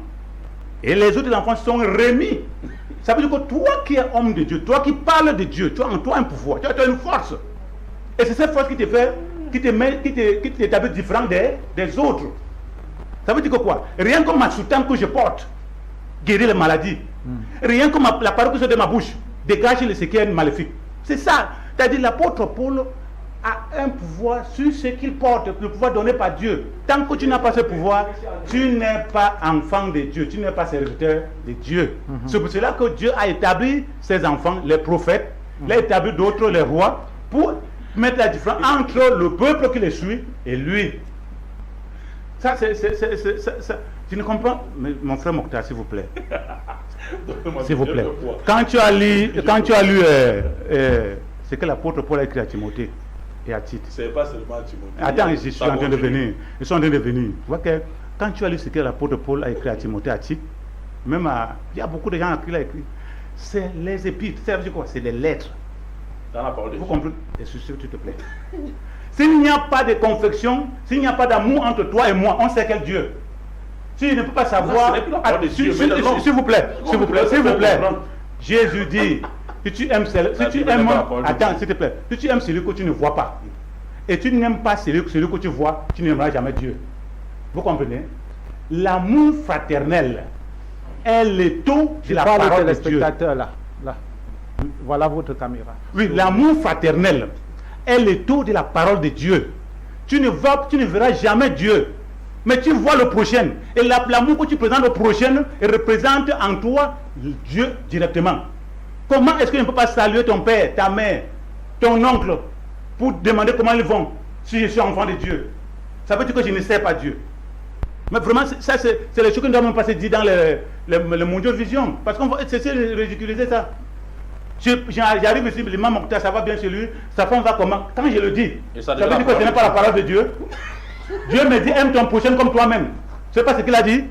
Et les autres enfants sont remis. Ça veut dire que toi qui es homme de Dieu, toi qui parles de Dieu, tu as en toi un pouvoir, tu as une force. Et c'est cette force qui te fait, qui t'établit différent des autres. Ça veut dire que quoi? Rien que ma soutane que je porte guérit les maladies. Rien que la parole que je de ma bouche dégage ce qui est maléfique. C'est ça. C'est-à-dire l'apôtre Paul a un pouvoir sur ce qu'il porte, le pouvoir donné par Dieu. Tant que tu n'as pas ce pouvoir, tu n'es pas enfant de Dieu, tu n'es pas serviteur de Dieu. C'est pour cela que Dieu a établi ses enfants, les prophètes, il a établi d'autres, les rois, pour mettre la différence entre le peuple qui les suit et lui. Ça, tu ne comprends? Mais mon frère Mokhtar, s'il vous plaît. S'il vous plaît. Quand tu as lu ce que l'apôtre Paul a écrit à Timothée et à Tite. C'est pas seulement à Timothée. Attends, je suis en train de venir. Je suis en train de venir. Tu vois que quand tu as lu ce que l'apôtre Paul a écrit à Timothée, à Tite, même il y a beaucoup de gens qui l'ont écrit. C'est les épîtres. Ça veut dire quoi? C'est des lettres. Dans la parole de Dieu. Vous comprenez? S'il te plaît. S'il n'y a pas de confection, s'il n'y a pas d'amour entre toi et moi, on sait quel Dieu. Si je ne peux pas savoir, s'il vous plaît, s'il vous plaît, s'il vous plaît. Jésus dit, si tu aimes attends, s'il te plaît, si tu aimes celui que tu ne vois pas, et tu n'aimes pas celui que tu vois, tu n'aimeras jamais Dieu. Vous comprenez? L'amour fraternel est le taux de la parole de Dieu. Là. Voilà votre caméra. Oui, l'amour fraternel est le taux de la parole de Dieu. Tu ne verras jamais Dieu. Mais tu vois le prochain. Et l'amour que tu présentes au prochain représente en toi Dieu directement. Comment est-ce que tu ne peux pas saluer ton père, ta mère, ton oncle, pour demander comment ils vont, si je suis enfant de Dieu? Ça veut dire que je ne sais pas Dieu. Mais vraiment, ça c'est les choses que nous n'avons pas dit dans le Mondial Vision. Parce qu'on va essayer de ridiculiser ça. J'arrive ici, l'imam Mokhtar, ça va bien chez lui, sa femme va comment? Quand je le dis, ça veut dire que ce n'est pas la parole de Dieu. Dieu me dit, aime ton prochain comme toi-même. C'est pas ce qu'il a dit?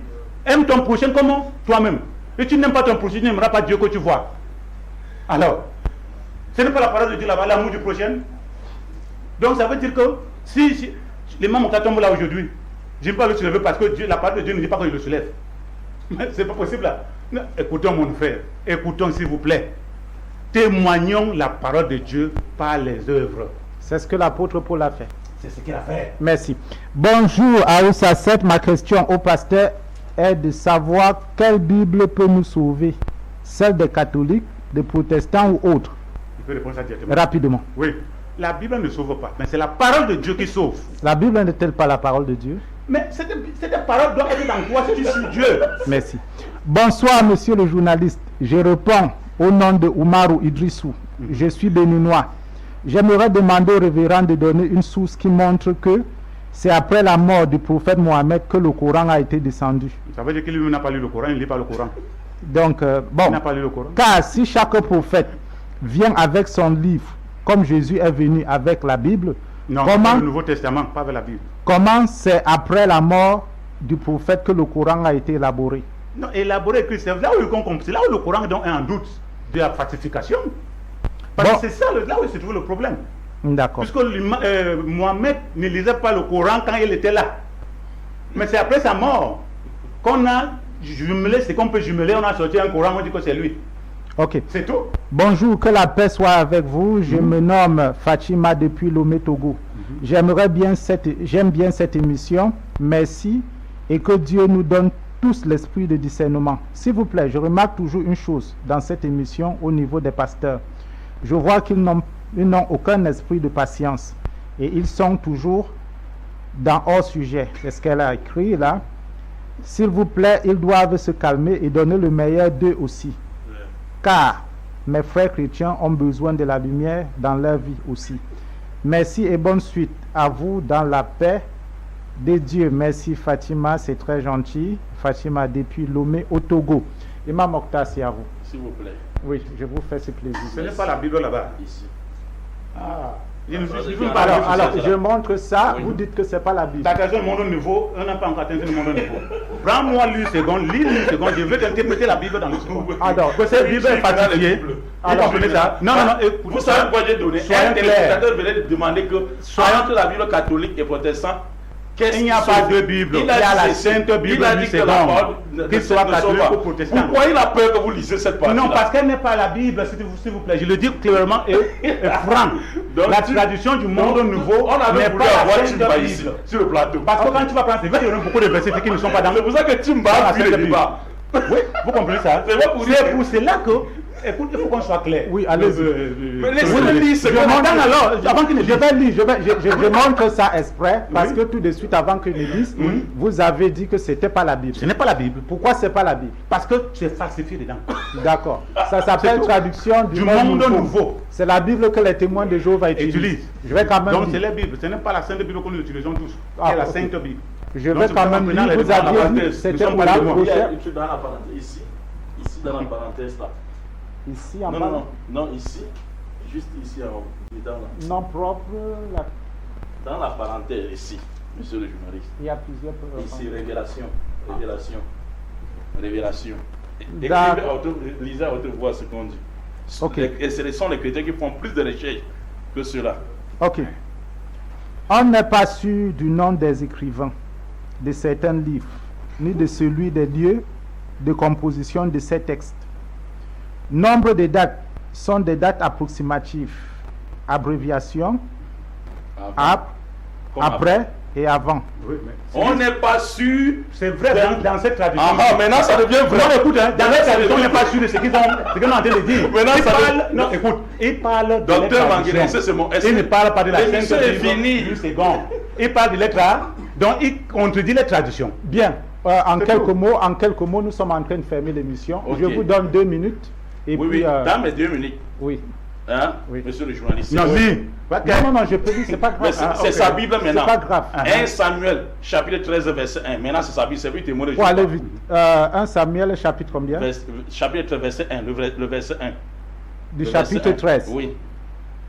Aime ton prochain comme toi-même. Et tu n'aimes pas ton prochain, tu n'aimeras pas Dieu que tu vois. Alors, ce n'est pas la parole de Dieu là-bas, l'amour du prochain. Donc ça veut dire que si l'imam Mokhtar tombe là aujourd'hui, je ne peux pas le soulever parce que la parole de Dieu ne dit pas qu'il le soulève. Mais c'est pas possible là. Non, écoutons mon frère, écoutons s'il vous plaît. Témoignons la parole de Dieu par les œuvres. C'est ce que l'apôtre Paul a fait. C'est ce qu'il a fait. Merci. Bonjour Aoussa 7. Ma question au pasteur est de savoir quelle Bible peut nous sauver. Celle des catholiques, des protestants ou autres? Il peut répondre ça directement. Rapidement. Oui. La Bible ne sauve pas, mais c'est la parole de Dieu qui sauve. La Bible n'est-elle pas la parole de Dieu? Mais cette parole doit être dans toi si tu suis Dieu. Merci. Bonsoir monsieur le journaliste. Je réponds au nom de Oumarou Idrissou. Je suis béninois. J'aimerais demander au révérend de donner une source qui montre que c'est après la mort du prophète Mohammed que le Coran a été descendu. Ça veut dire qu'il n'a pas lu le Coran, il ne lit pas le Coran. Donc, bon, il n'a pas lu le Coran. Car si chaque prophète vient avec son livre, comme Jésus est venu avec la Bible, non, comment, le Nouveau Testament, pas avec la Bible. Comment c'est après la mort du prophète que le Coran a été élaboré? Non, élaboré, c'est là où le Coran est en doute de la falsification. Parce que c'est ça, là où se trouve le problème. D'accord. Puisque Mohammed ne lisait pas le Coran quand il était là. Mais c'est après sa mort qu'on a jumelé ce qu'on peut jumeler, on a sorti un Coran, on dit que c'est lui. Ok. C'est tout. Bonjour, que la paix soit avec vous. Je me nomme Fatima depuis Lomé, Togo. J'aime bien cette émission. Merci et que Dieu nous donne tous l'esprit de discernement. S'il vous plaît, je remarque toujours une chose dans cette émission au niveau des pasteurs. Je vois qu'ils n'ont aucun esprit de patience et ils sont toujours dans hors sujet. C'est ce qu'elle a écrit là. S'il vous plaît, ils doivent se calmer et donner le meilleur d'eux aussi. Car mes frères chrétiens ont besoin de la lumière dans leur vie aussi. Merci et bonne suite à vous dans la paix de Dieu. Merci Fatima, c'est très gentil. Fatima depuis Lomé au Togo. Imam Mokhtar, c'est à vous. S'il vous plaît. Oui, je vous fais ce plaisir. Ce n'est pas la Bible là-bas. Ici. Ah. Alors, je montre ça, vous dites que ce n'est pas la Bible. Attention, mon niveau, on n'a pas encore atteint le monde niveau. Prends-moi l'une seconde, je veux t'interpréter la Bible dans le seconde. Alors, que cette Bible est falsifiée. Vous comprenez ça? Non, vous savez pourquoi j'ai donné? Un téléspectateur venait de demander que, soyons entre la Bible catholique et protestante, il n'y a pas de Bible. Il y a la Sainte Bible du Second, qu'il soit catholique ou protestant. Pourquoi il a peur que vous lisez cette partie? Non, parce qu'elle n'est pas la Bible, s'il vous plaît. Je le dis clairement et franc. La tradition du monde nouveau n'est pas la Sainte Bible sur le plateau. Parce que quand tu vas prendre ces versets, il y aura beaucoup de versets qui ne sont pas dans. C'est pour ça que Timba a vu le débat. Oui, vous comprenez ça? C'est pour cela que Écoute, il faut qu'on soit clair. Oui, allez-y. Mais laissez-le lire ce qu'on Non, attend. alors, avant qu'il ne je vais lire, je montre ça exprès, parce que tout de suite, avant qu'il ne dise, vous avez dit que c'était pas la Bible. Ce n'est pas la Bible. Pourquoi c'est pas la Bible? Parce que c'est falsifié dedans. D'accord. Ça s'appelle traduction du monde nouveau. C'est la Bible que les témoins de Jéhovah utilisent. Je vais quand même Donc c'est dire. la Bible. Ce n'est pas la Sainte Bible que nous utilisons tous. Ah, C'est la ok. Sainte Bible. Je Donc, vais c'est quand pas même maintenant dire, les vous aviez dit, parenthèses. c'était Nous sommes pour la pas témoins. Il y a prochaine. une truc dans la parenthèse, ici dans la parenthèse là. Ici, en Non, bas. non, non, non, ici, juste ici en dans la, Non propre, dans la parenthèse ici, monsieur le journaliste. il y a plusieurs. Ici, révélation, révélation, révélation. Écrivez D'accord. à haute, lisez à haute voix ce qu'on dit. Ok. Et ce sont les chrétiens qui font plus de recherches que ceux-là. Ok. On n'est pas sûr du nom des écrivains de certains livres, ni de celui des lieux de composition de ces textes. Nombre de dates sont des dates approximatives. Abréviation, après et avant. Oui, mais On n'est pas sûr. c'est vrai dans cette traduction. Ah, maintenant ça devient vrai. Non, écoute, hein, dans la traduction, on n'est pas sûr de ce qu'ils ont en train de dire. Maintenant, Il ça parle, veut- non, écoute, il parle de Docteur lettres Manguele, traduction. c'est mon. Il ne parle pas de la L'émission Sainte est Bible finie. du second. Il parle de lettres A, donc il contredit les traductions. Bien. En C'est quelques mots, nous sommes en train de fermer l'émission. Ok. Je vous donne 2 minutes. Et Oui, puis, oui, dans mes 2 minutes. oui. Hein, Oui. monsieur le journaliste. Non, c'est- lis. Non, je peux dire, c'est pas Mais grave. c'est ok. sa Bible maintenant. C'est pas grave. 1 Samuel, chapitre 13, verset 1. Maintenant, c'est sa Bible, c'est lui témoin de Pour aller vite. 1 Samuel, chapitre combien? Chapitre 13, verset 1, le verset 1. Du Le chapitre verset 1. 13. Oui.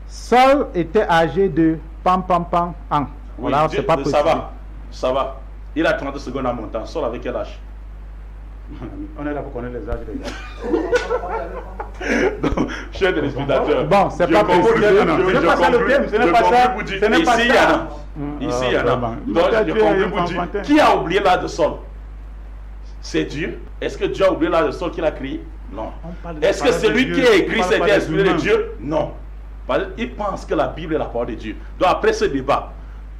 Saul était âgé de an. Oui, Voilà, c'est pas possible. ça va. Ça va. Il a 30 secondes à mon temps. Saul avec quel âge? On est là pour connaître les âges des gens. Donc, cher téléspectateur. Bon, c'est je pas conclus, précisé. je- Non, je- ce n'est je pas ça le conclus- thème, ce n'est je pas conclus ça. pour dire, Ce n'est pas ici, il y ça. en a. Ici, il y en a. vraiment. Donc, Toi, je tu es conclus un pour dire, enfantin. qui a oublié l'âge de Saul? C'est Dieu. Est-ce que Dieu a oublié l'âge de Saul qu'il a créé? Non. On parle de Est-ce que la parole c'est de lui Dieu, qui a on écrit parle cet pas des esprit de humains. Dieu? Non. Parce qu'il pense que la Bible est la parole de Dieu. Donc après ce débat,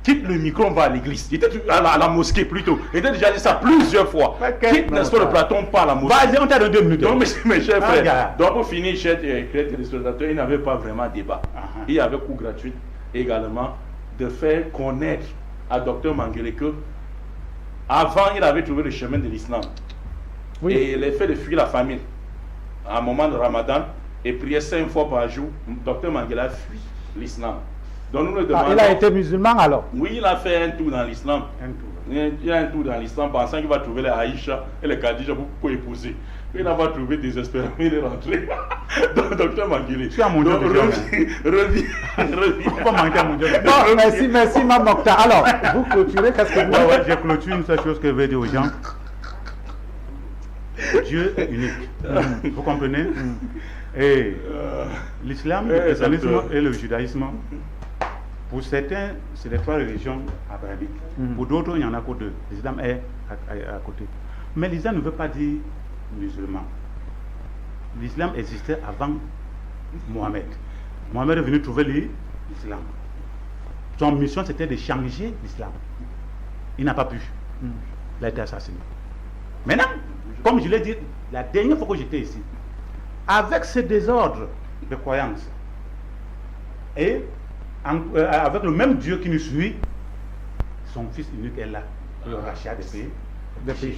quitte le micro, on va à l'église. Il était à la mosquée plutôt. Il était déjà dit ça plusieurs fois. Ok. Quitte n'est-ce pas le plateau, on part à la mosquée. Vas-y, on t'a donné 2 minutes. Donc, mes chers Ah, frères, gars. donc pour finir, chers téléspectateurs, il n'y avait pas vraiment débat. Il y avait cours gratuit également de faire connaître à Dr Manguele que avant, il avait trouvé le chemin de l'islam. Oui. Et il a fait de fuir la famine à un moment de Ramadan et priait 5 fois par jour. Dr Manguele a fui l'islam. Donc nous le demandons. Il a été musulman alors? Oui, il a fait un tour dans l'islam. Un tour. Il a un tour dans l'islam pensant qu'il va trouver les Aïcha et les Khadija pour épouser. Il n'a pas trouvé désespérément, il est rentré. Donc, Docteur Manguele. Tu as mon Dieu Donc, déjà, reviens. Faut pas manquer à mon Dieu. Bon, merci, Mme Mokhtar. Alors, vous clôturez, qu'est-ce que vous Ouais, ouais, j'ai clôturé une seule chose que je vais dire aux gens. Dieu est unique. Vous comprenez? Et l'islam, le christianisme et le judaïsme, pour certains, c'est les 3 religions abrahamiques. Pour d'autres, il n'y en a que 2. L'islam est à côté. Mais l'islam ne veut pas dire musulman. L'islam existait avant Mohamed. Mohamed est venu trouver l'islam. Son mission, c'était de changer l'islam. Il n'a pas pu. Il a été assassiné. Maintenant, comme je l'ai dit la dernière fois que j'étais ici, avec ce désordre de croyance et avec le même Dieu qui nous suit, son fils unique est là pour le rachat des péchés.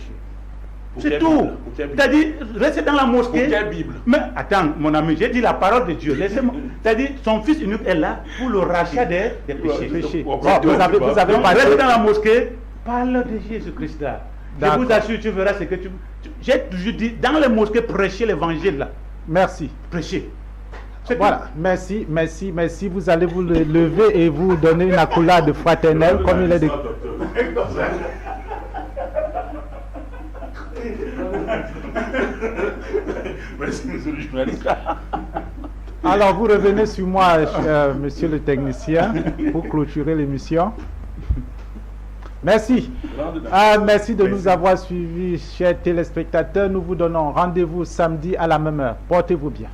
C'est tout. C'est-à-dire, restez dans la mosquée. Pour quelle Bible? Mais attends, mon ami, j'ai dit la parole de Dieu. Laissez-moi. C'est-à-dire, son fils unique est là pour le rachat des péchés. Bon, vous avez Donc, parlé. reste dans la mosquée, parle de Jésus-Christ là. Je vous assure, tu verras ce que tu. J'ai toujours dit, dans les mosquées, prêchez l'évangile là. Merci. Prêchez. Voilà, merci. Vous allez vous lever et vous donner une accolade fraternelle comme il est de... Merci, monsieur le journaliste. Alors, vous revenez sur moi, monsieur le technicien, pour clôturer l'émission. Merci. Merci de nous avoir suivis, chers téléspectateurs. Nous vous donnons rendez-vous samedi à la même heure. Portez-vous bien.